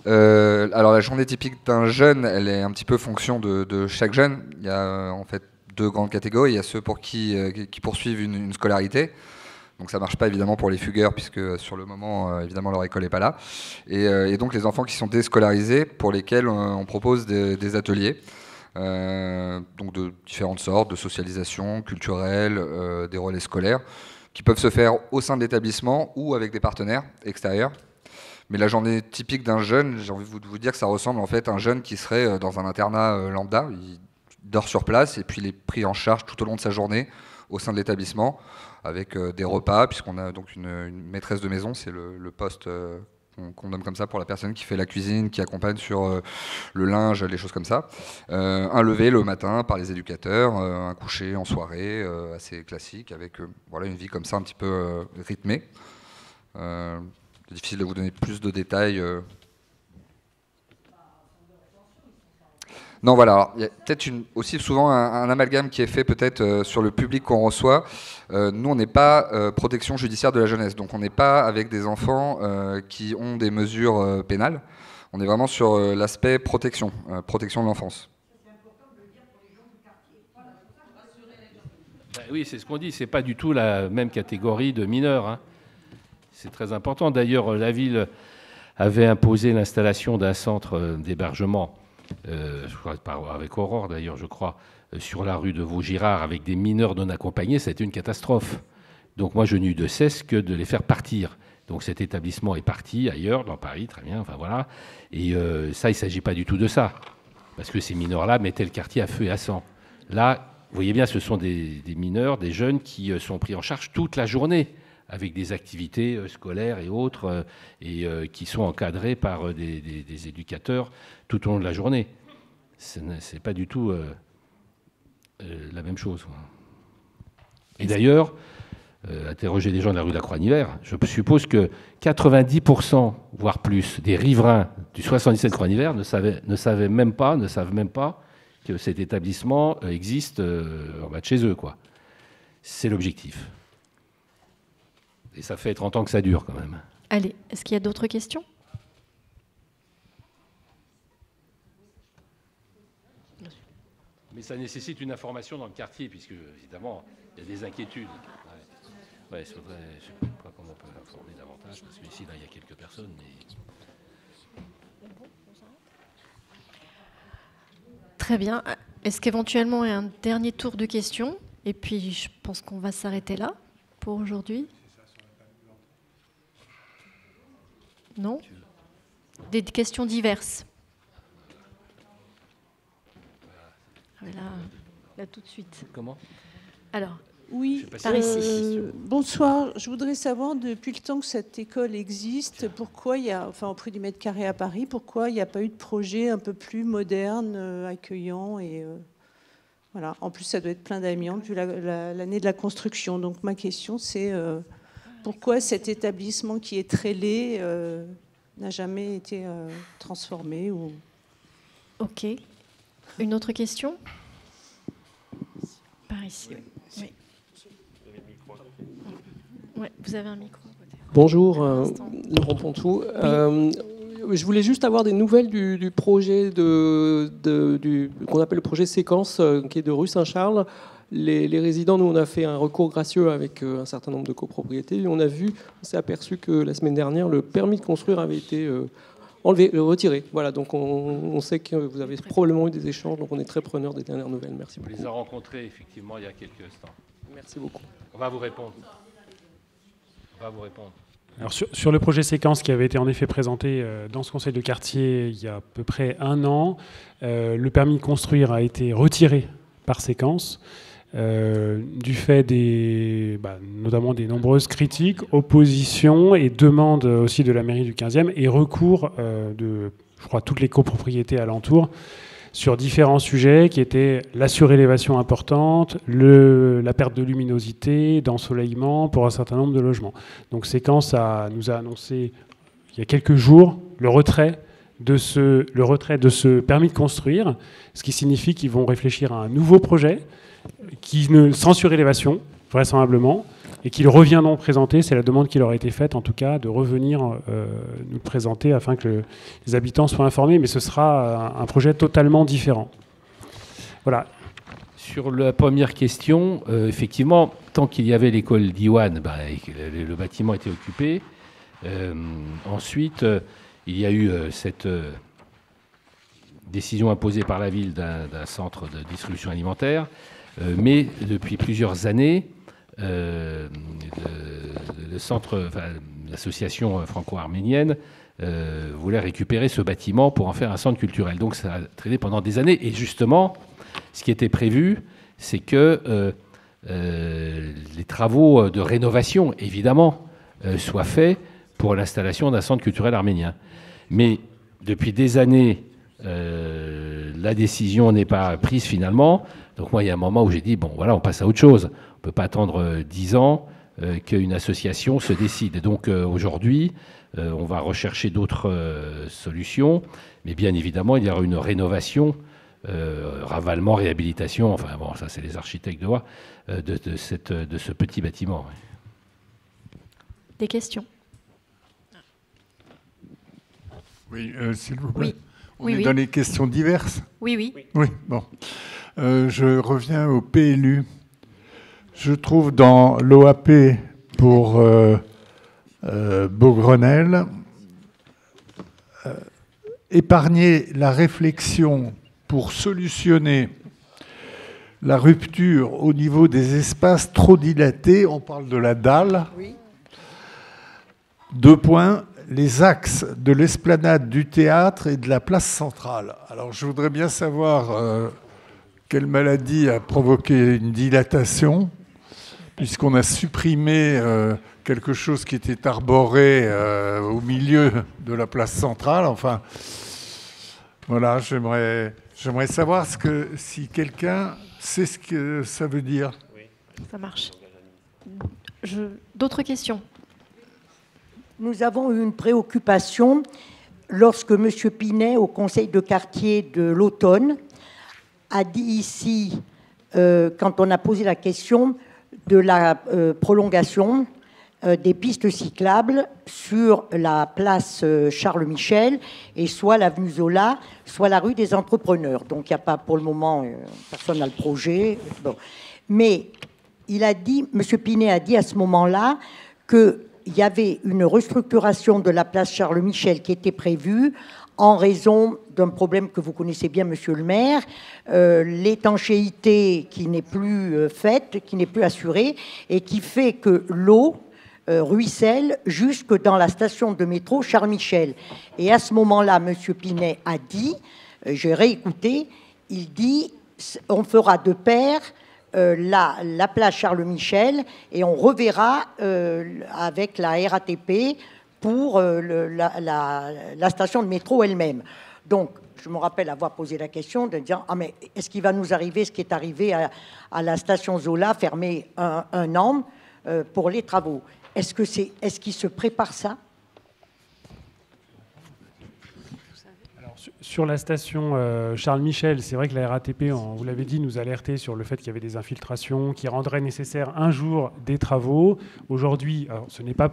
Alors la journée typique d'un jeune, elle est un petit peu fonction de chaque jeune. Il y a en fait deux grandes catégories. Il y a ceux pour qui poursuivent une scolarité. Donc ça ne marche pas évidemment pour les fugueurs, puisque sur le moment, évidemment, leur école n'est pas là. Et donc les enfants qui sont déscolarisés, pour lesquels on propose des ateliers. Donc de différentes sortes, de socialisation culturelle, des relais scolaires, qui peuvent se faire au sein de l'établissement ou avec des partenaires extérieurs. Mais la journée typique d'un jeune, j'ai envie de vous dire que ça ressemble en fait à un jeune qui serait dans un internat lambda. Il dort sur place et puis il est pris en charge tout au long de sa journée au sein de l'établissement avec des repas, puisqu'on a donc une maîtresse de maison, c'est le poste qu'on nomme comme ça pour la personne qui fait la cuisine, qui accompagne sur le linge, les choses comme ça. Un lever le matin par les éducateurs, un coucher en soirée assez classique, avec voilà, une vie comme ça un petit peu rythmée. C'est difficile de vous donner plus de détails. Non, voilà. Alors, il y a peut-être aussi souvent un amalgame qui est fait peut-être sur le public qu'on reçoit. Nous, on n'est pas protection judiciaire de la jeunesse. Donc, on n'est pas avec des enfants qui ont des mesures pénales. On est vraiment sur l'aspect protection de l'enfance. Oui, c'est ce qu'on dit. C'est pas du tout la même catégorie de mineurs, hein. C'est très important. D'ailleurs, la ville avait imposé l'installation d'un centre d'hébergement, je crois, avec Aurore d'ailleurs, je crois, sur la rue de Vaugirard, avec des mineurs non accompagnés. Ça a été une catastrophe. Donc moi, je n'ai eu de cesse que de les faire partir. Donc cet établissement est parti ailleurs, dans Paris, très bien, enfin voilà. Et ça, il ne s'agit pas du tout de ça. Parce que ces mineurs-là mettaient le quartier à feu et à sang. Là, vous voyez bien, ce sont des mineurs, des jeunes qui sont pris en charge toute la journée, avec des activités scolaires et autres, et qui sont encadrés par des éducateurs tout au long de la journée. Ce n'est pas du tout la même chose. Et d'ailleurs, interroger des gens de la rue de la Croix-Nivert, je suppose que 90%, voire plus, des riverains du 77 Croix-Nivert ne savent même pas que cet établissement existe en bas de chez eux, quoi. C'est l'objectif. Et ça fait 30 ans que ça dure, quand même. Allez, est-ce qu'il y a d'autres questions? Mais ça nécessite une information dans le quartier, puisque, évidemment, il y a des inquiétudes. Ouais, je ne sais pas comment on peut informer davantage, parce qu'ici, là, il y a quelques personnes, mais... Très bien. Est-ce qu'éventuellement, il y a un dernier tour de questions? Et puis, je pense qu'on va s'arrêter là pour aujourd'hui. Non? Des questions diverses. Là tout de suite. Comment? Alors, oui, par ici. Bonsoir. Je voudrais savoir, depuis le temps que cette école existe, pourquoi il y a, enfin, au prix du mètre carré à Paris, pourquoi il n'y a pas eu de projet un peu plus moderne, accueillant et voilà. En plus, ça doit être plein d'amiante vu l'année de la construction. Donc ma question, c'est pourquoi cet établissement qui est très laid n'a jamais été transformé ou... Ok. Une autre question? Par ici. Oui. Ouais, vous avez un micro. Bonjour, Laurent Pontou. Je voulais juste avoir des nouvelles du projet qu'on appelle le projet Séquence, qui est de rue Saint-Charles. Les résidents, nous, on a fait un recours gracieux avec un certain nombre de copropriétés. On s'est aperçu que la semaine dernière, le permis de construire avait été enlevé, retiré. Voilà, donc on sait que vous avez probablement eu des échanges, donc on est très preneurs des dernières nouvelles. Merci beaucoup. On les a rencontrés, effectivement, il y a quelques instants. Merci beaucoup. On va vous répondre. Alors sur le projet séquence qui avait été en effet présenté dans ce conseil de quartier il y a à peu près 1 an, le permis de construire a été retiré par séquence du fait notamment des nombreuses critiques, oppositions et demandes aussi de la mairie du 15e et recours de, je crois, toutes les copropriétés alentours sur différents sujets qui étaient la surélévation importante, la perte de luminosité, d'ensoleillement pour un certain nombre de logements. Donc Séquence nous a annoncé il y a quelques jours le retrait de ce permis de construire, ce qui signifie qu'ils vont réfléchir à un nouveau projet sans surélévation, vraisemblablement, et qu'ils reviendront présenter, c'est la demande qui leur a été faite en tout cas, de revenir nous présenter afin que les habitants soient informés, mais ce sera un projet totalement différent. Voilà. Sur la première question, effectivement, tant qu'il y avait l'école d'Iwan, le bâtiment était occupé. Ensuite, il y a eu cette décision imposée par la ville d'un centre de distribution alimentaire, mais depuis plusieurs années, l'association franco-arménienne voulait récupérer ce bâtiment pour en faire un centre culturel. Donc ça a traîné pendant des années. Et justement, ce qui était prévu, c'est que les travaux de rénovation, évidemment, soient faits pour l'installation d'un centre culturel arménien. Mais depuis des années, la décision n'est pas prise finalement. Donc moi, il y a un moment où j'ai dit, bon, voilà, on passe à autre chose. On ne peut pas attendre 10 ans qu'une association se décide. Et donc aujourd'hui, on va rechercher d'autres solutions. Mais bien évidemment, il y aura une rénovation, ravalement, réhabilitation, enfin bon, ça c'est les architectes de loi, de ce petit bâtiment. Des questions? Oui, s'il vous plaît. Oui. On est dans les questions diverses? Oui, oui. Oui, bon. Je reviens au PLU. Je trouve dans l'OAP pour Beaugrenelle, épargner la réflexion pour solutionner la rupture au niveau des espaces trop dilatés. On parle de la dalle. Oui. 2 points. Les axes de l'esplanade du théâtre et de la place centrale. Alors, je voudrais bien savoir quelle maladie a provoqué une dilatation, puisqu'on a supprimé quelque chose qui était arboré au milieu de la place centrale. Enfin, voilà, j'aimerais savoir si quelqu'un sait ce que ça veut dire. Oui. Ça marche. D'autres questions? Nous avons eu une préoccupation lorsque M. Pinet, au conseil de quartier de l'automne, a dit ici, quand on a posé la question de la prolongation des pistes cyclables sur la place Charles-Michel, et soit l'avenue Zola, soit la rue des Entrepreneurs. Donc il n'y a pas, pour le moment, personne n'a le projet. Bon. Mais il a dit, M. Pinet a dit à ce moment-là que il y avait une restructuration de la place Charles-Michel qui était prévue en raison d'un problème que vous connaissez bien, monsieur le maire, l'étanchéité qui n'est plus faite, qui n'est plus assurée, et qui fait que l'eau ruisselle jusque dans la station de métro Charles-Michel. Et à ce moment-là, monsieur Pinet a dit, j'ai réécouté, il dit, on fera de pair la place Charles-Michel et on reverra avec la RATP pour la station de métro elle-même. Donc, je me rappelle avoir posé la question de dire, ah mais est-ce qu'il va nous arriver ce qui est arrivé à la station Zola, fermée un an pour les travaux? Est-ce qu'il se prépare ça? Sur la station Charles-Michel, c'est vrai que la RATP, vous l'avez dit, nous alertait sur le fait qu'il y avait des infiltrations qui rendraient nécessaire un jour des travaux. Aujourd'hui, ce n'est pas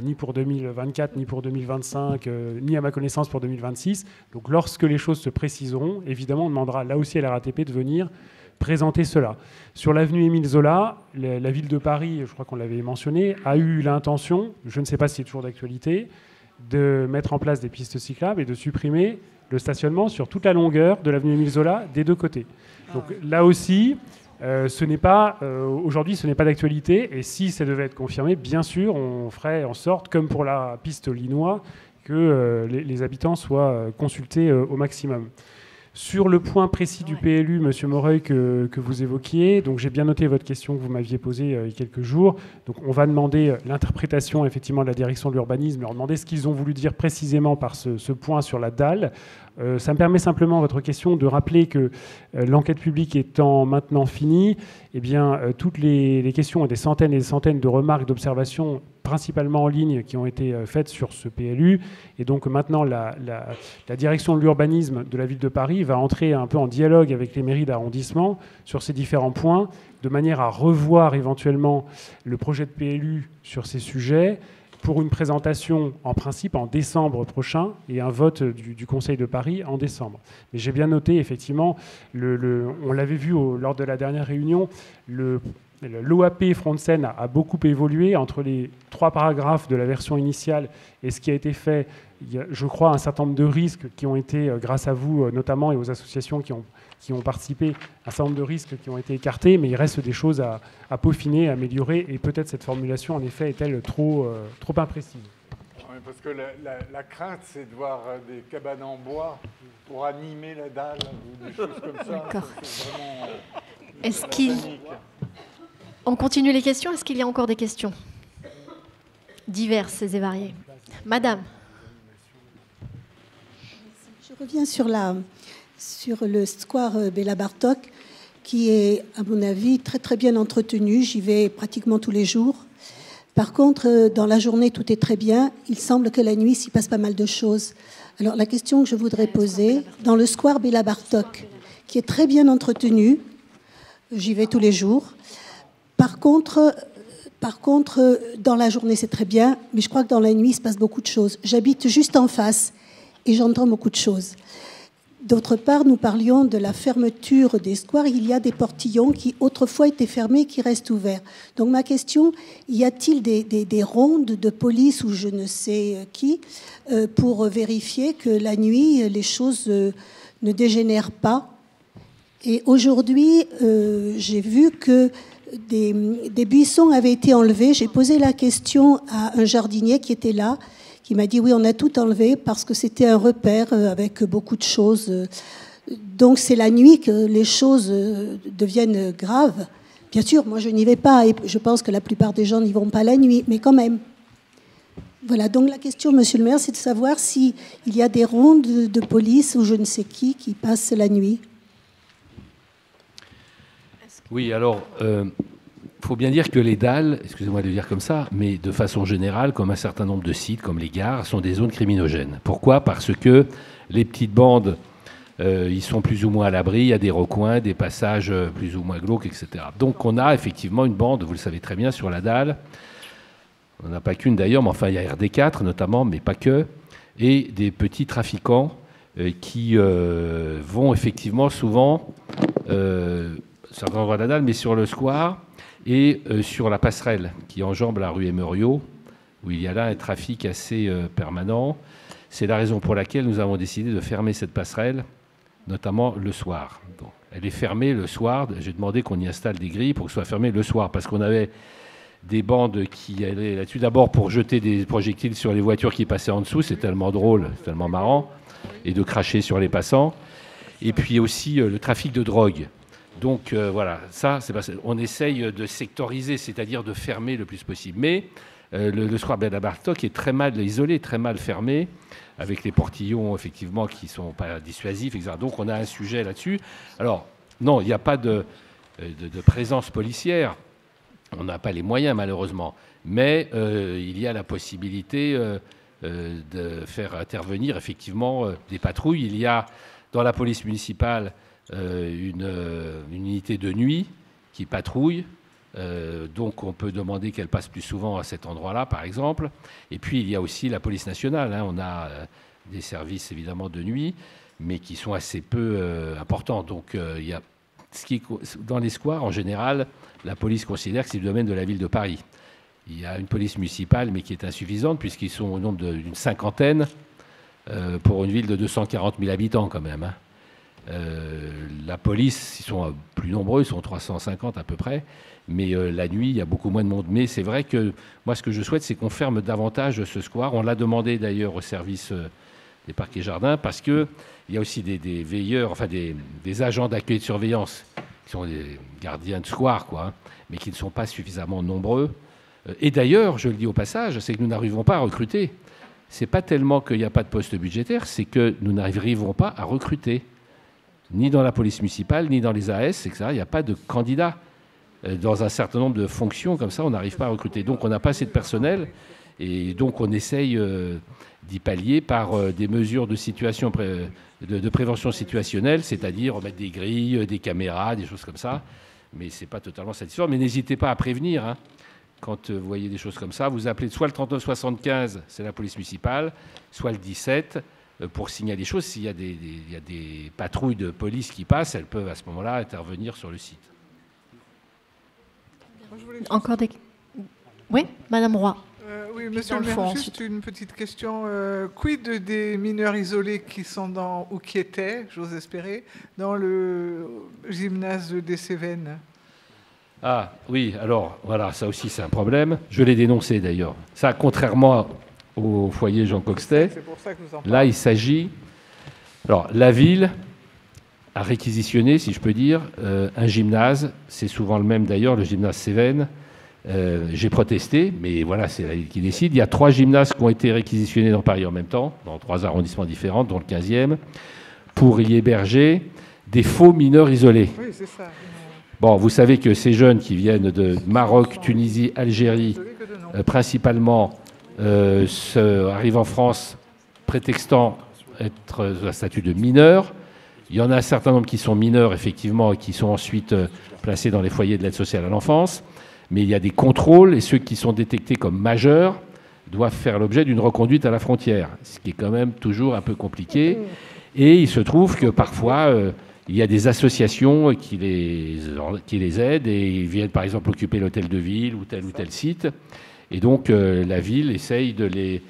ni pour 2024, ni pour 2025, ni à ma connaissance pour 2026. Donc lorsque les choses se préciseront, évidemment, on demandera là aussi à la RATP de venir présenter cela. Sur l'avenue Émile Zola, la ville de Paris, je crois qu'on l'avait mentionné, a eu l'intention, je ne sais pas si c'est toujours d'actualité, de mettre en place des pistes cyclables et de supprimer le stationnement sur toute la longueur de l'avenue Émile Zola des 2 côtés. Donc là aussi, Aujourd'hui, ce n'est pas d'actualité, et si ça devait être confirmé, bien sûr, on ferait en sorte, comme pour la piste Linois, que les habitants soient consultés au maximum. Sur le point précis du PLU, Monsieur Moreuil, que vous évoquiez, donc j'ai bien noté votre question que vous m'aviez posée il y a quelques jours. Donc on va demander l'interprétation effectivement de la direction de l'urbanisme, leur demander ce qu'ils ont voulu dire précisément par ce point sur la dalle. Ça me permet simplement, votre question, de rappeler que l'enquête publique étant maintenant finie, eh bien, toutes les questions et des centaines de remarques, d'observations, principalement en ligne, qui ont été faites sur ce PLU. Et donc maintenant, la direction de l'urbanisme de la ville de Paris va entrer un peu en dialogue avec les mairies d'arrondissement sur ces différents points, de manière à revoir éventuellement le projet de PLU sur ces sujets, pour une présentation en principe en décembre prochain et un vote du Conseil de Paris en décembre. Mais j'ai bien noté, effectivement, on l'avait vu lors de la dernière réunion, l'OAP Front de Seine a beaucoup évolué entre les 3 paragraphes de la version initiale et ce qui a été fait. Il y a, je crois, un certain nombre de risques qui ont été, grâce à vous notamment et aux associations qui ont participé, un certain nombre de risques qui ont été écartés, mais il reste des choses à peaufiner, à améliorer, et peut-être cette formulation, en effet, est-elle trop imprécise. Oui, parce que la crainte, c'est de voir des cabanes en bois pour animer la dalle, ou des choses comme ça. D'accord. C'est vraiment... Est-ce on continue les questions? Est-ce qu'il y a encore des questions diverses et variées? Madame. Je reviens sur le square Béla Bartók, qui est, à mon avis, très très bien entretenu. J'y vais pratiquement tous les jours. Par contre, dans la journée, tout est très bien. Il semble que la nuit, s'y passe pas mal de choses. Alors, la question que je voudrais poser, dans le square Béla Bartók, qui est très bien entretenu, j'y vais tous les jours. Par contre, dans la journée, c'est très bien, mais je crois que dans la nuit, il se passe beaucoup de choses. J'habite juste en face et j'entends beaucoup de choses. D'autre part, nous parlions de la fermeture des squares. Il y a des portillons qui autrefois étaient fermés, qui restent ouverts. Donc ma question, y a-t-il des rondes de police ou je ne sais qui pour vérifier que la nuit, les choses ne dégénèrent pas? Et aujourd'hui, j'ai vu que des buissons avaient été enlevés. J'ai posé la question à un jardinier qui était là, qui m'a dit oui, on a tout enlevé parce que c'était un repère avec beaucoup de choses. Donc c'est la nuit que les choses deviennent graves. Bien sûr, moi je n'y vais pas et je pense que la plupart des gens n'y vont pas la nuit, mais quand même. Voilà, donc la question, monsieur le maire, c'est de savoir s'il y a des rondes de police ou je ne sais qui passent la nuit. Oui, alors, il faut bien dire que les dalles, excusez-moi de le dire comme ça, mais de façon générale, comme un certain nombre de sites, comme les gares, sont des zones criminogènes. Pourquoi? Parce que les petites bandes, ils sont plus ou moins à l'abri, il y a des recoins, des passages plus ou moins glauques, etc. Donc on a effectivement une bande, vous le savez très bien, sur la dalle. On n'en a pas qu'une d'ailleurs, mais enfin il y a RD4 notamment, mais pas que, et des petits trafiquants qui vont effectivement souvent... certains endroits de la dalle, mais sur le square et sur la passerelle qui enjambe la rue Emerio, où il y a là un trafic assez permanent. C'est la raison pour laquelle nous avons décidé de fermer cette passerelle, notamment le soir. Donc, elle est fermée le soir. J'ai demandé qu'on y installe des grilles pour que ce soit fermé le soir, parce qu'on avait des bandes qui allaient là-dessus, d'abord pour jeter des projectiles sur les voitures qui passaient en dessous, c'est tellement drôle, c'est tellement marrant, et de cracher sur les passants. Et puis aussi le trafic de drogue. Donc voilà, ça, on essaye de sectoriser, c'est-à-dire de fermer le plus possible. Mais le square Béla Bartók est très mal isolé, très mal fermé, avec les portillons, effectivement, qui ne sont pas dissuasifs, etc. Donc on a un sujet là-dessus. Alors, non, il n'y a pas de présence policière. On n'a pas les moyens, malheureusement. Mais il y a la possibilité de faire intervenir, effectivement, des patrouilles. Il y a, dans la police municipale, une unité de nuit qui patrouille. Donc on peut demander qu'elle passe plus souvent à cet endroit-là, par exemple. Et puis il y a aussi la police nationale. On a des services évidemment de nuit, mais qui sont assez peu importants. Donc il y a dans les squares, en général, la police considère que c'est le domaine de la ville de Paris. Il y a une police municipale, mais qui est insuffisante, puisqu'ils sont au nombre d'une cinquantaine pour une ville de 240 000 habitants quand même. La police, ils sont plus nombreux, ils sont 350 à peu près, mais la nuit, il y a beaucoup moins de monde. Mais c'est vrai que moi, ce que je souhaite, c'est qu'on ferme davantage ce square. On l'a demandé d'ailleurs au service des parcs et jardins, parce qu'il y a aussi des veilleurs, enfin des agents d'accueil et de surveillance, qui sont des gardiens de square, quoi, hein, mais qui ne sont pas suffisamment nombreux. Et d'ailleurs, je le dis au passage, c'est que nous n'arrivons pas à recruter. Ce n'est pas tellement qu'il n'y a pas de poste budgétaire, c'est que nous n'arriverons pas à recruter. Ni dans la police municipale, ni dans les AS, etc. Il n'y a pas de candidats. Dans un certain nombre de fonctions, comme ça, on n'arrive pas à recruter. Donc, on n'a pas assez de personnel. Et donc, on essaye d'y pallier par des mesures de situation, de prévention situationnelle, c'est-à-dire remettre des grilles, des caméras, des choses comme ça. Mais ce n'est pas totalement satisfaisant. Mais n'hésitez pas à prévenir. Hein. Quand vous voyez des choses comme ça, vous appelez soit le 3975, c'est la police municipale, soit le 17, pour signaler des choses. S'il y a des patrouilles de police qui passent, elles peuvent à ce moment-là intervenir sur le site. Encore des... Oui, Madame Roy. Oui, monsieur le maire, juste une petite question. Quid des mineurs isolés qui sont ou qui étaient, j'ose espérer, dans le gymnase des Cévennes? Ah oui, alors voilà, ça aussi c'est un problème. Je l'ai dénoncé d'ailleurs. Ça, contrairement au foyer Jean Coxtet, là il s'agit... Alors la ville a réquisitionné, si je peux dire, un gymnase. C'est souvent le même d'ailleurs, le gymnase Cévennes. J'ai protesté, mais voilà, c'est la ville qui décide. Il y a 3 gymnases qui ont été réquisitionnés dans Paris en même temps, dans 3 arrondissements différents, dont le 15e, pour y héberger des faux mineurs isolés. Oui, c'est ça. Bon, vous savez que ces jeunes qui viennent de Maroc, Tunisie, Algérie, principalement, arrivent en France prétextant être à statut de mineur. Il y en a un certain nombre qui sont mineurs, effectivement, et qui sont ensuite placés dans les foyers de l'aide sociale à l'enfance. Mais il y a des contrôles, et ceux qui sont détectés comme majeurs doivent faire l'objet d'une reconduite à la frontière, ce qui est quand même toujours un peu compliqué. Et il se trouve que parfois, il y a des associations qui les aident, et ils viennent par exemple occuper l'hôtel de ville ou tel site. Et donc la ville essaye de les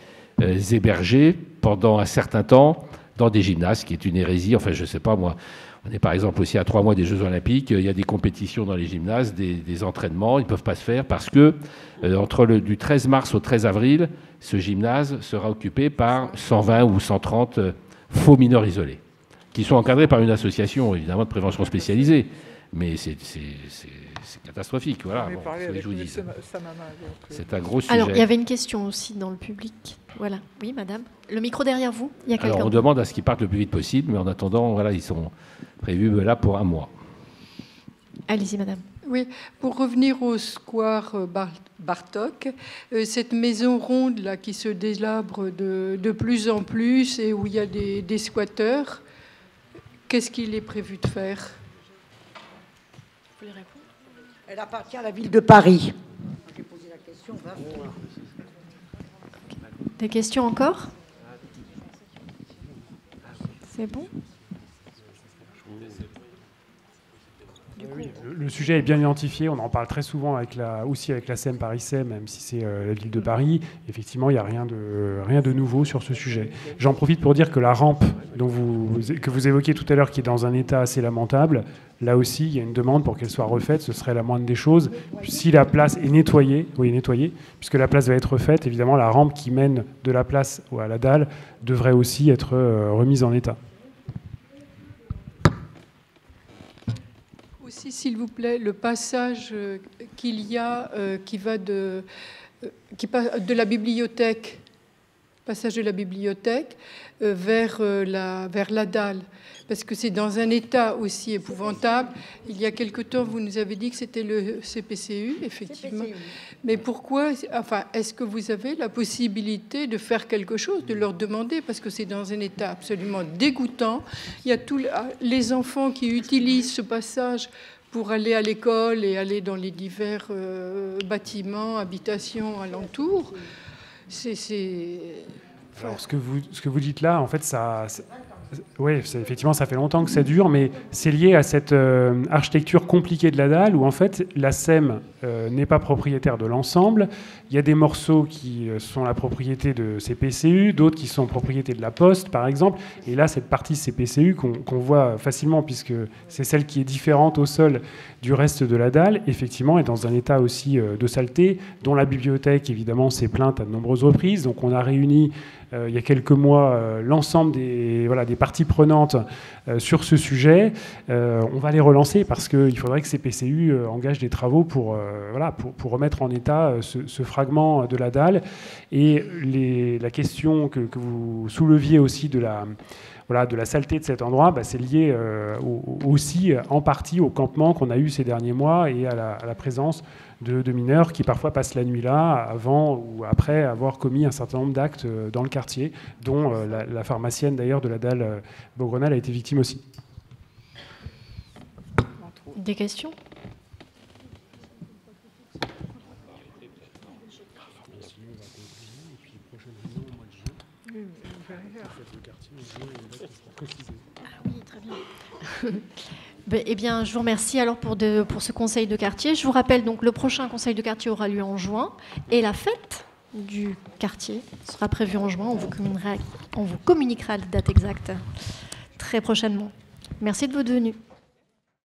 héberger pendant un certain temps dans des gymnases, ce qui est une hérésie. Enfin, je ne sais pas, moi, on est par exemple aussi à 3 mois des Jeux Olympiques, il y a des compétitions dans les gymnases, des entraînements, ils ne peuvent pas se faire parce que du 13 mars au 13 avril, ce gymnase sera occupé par 120 ou 130 faux mineurs isolés, qui sont encadrés par une association, évidemment, de prévention spécialisée. Mais c'est catastrophique, voilà. Bon, je vous dis. C'est un gros sujet. Alors, il y avait une question aussi dans le public. Voilà. Oui, madame. Le micro derrière vous, il y a quelqu'un. Alors, on demande à ce qu'ils partent le plus vite possible, mais en attendant, voilà, ils sont prévus là pour 1 mois. Allez-y, madame. Oui, pour revenir au square Bartok, cette maison ronde là qui se délabre de plus en plus et où il y a des squatteurs, qu'est-ce qu'il est prévu de faire? Vous pouvez répondre? Elle appartient à la ville de Paris. J'ai posé la question, va voir. Des questions encore? C'est bon? Oui, le sujet est bien identifié, on en parle très souvent aussi avec la SEM Paris-SEM, même si c'est la ville de Paris. Effectivement, il n'y a rien de nouveau sur ce sujet. J'en profite pour dire que la rampe que vous évoquiez tout à l'heure, qui est dans un état assez lamentable, là aussi, il y a une demande pour qu'elle soit refaite, ce serait la moindre des choses. Si la place est nettoyée, puisque la place va être refaite, évidemment, la rampe qui mène de la place à la dalle devrait aussi être remise en état. Aussi, s'il vous plaît, le passage qu'il y a qui passe de la bibliothèque, vers la dalle, parce que c'est dans un état aussi épouvantable. Il y a quelque temps, vous nous avez dit que c'était le CPCU, effectivement. CPCU. Mais pourquoi, enfin, est-ce que vous avez la possibilité de faire quelque chose, de leur demander, parce que c'est dans un état absolument dégoûtant. Il y a tous les enfants qui utilisent ce passage pour aller à l'école et aller dans les divers bâtiments, habitations alentours. Alors, ce que vous dites là, en fait, ça Oui, effectivement, ça fait longtemps que ça dure, mais c'est lié à cette architecture compliquée de la dalle où en fait la SEM n'est pas propriétaire de l'ensemble. Il y a des morceaux qui sont la propriété de CPCU, d'autres qui sont propriété de la Poste, par exemple. Et là, cette partie CPCU qu'on voit facilement, puisque c'est celle qui est différente au sol du reste de la dalle, effectivement, est dans un état aussi de saleté, dont la bibliothèque, évidemment, s'est plainte à de nombreuses reprises. Donc on a réuni il y a quelques mois l'ensemble des parties prenantes sur ce sujet. On va les relancer parce qu'il faudrait que CPCU engage des travaux pour remettre en état ce fragment de la dalle. Et la question que vous souleviez aussi de la saleté de cet endroit, c'est lié aussi en partie au campement qu'on a eu ces derniers mois et à la présence de mineurs qui parfois passent la nuit là, avant ou après avoir commis un certain nombre d'actes dans le quartier, dont la pharmacienne d'ailleurs de la dalle Beaugrenelle a été victime aussi. Des questions ? Ah oui, très bien. Eh bien, je vous remercie alors pour ce conseil de quartier. Je vous rappelle donc le prochain conseil de quartier aura lieu en juin et la fête du quartier sera prévue en juin. On vous communiquera la date exacte très prochainement. Merci de votre venue.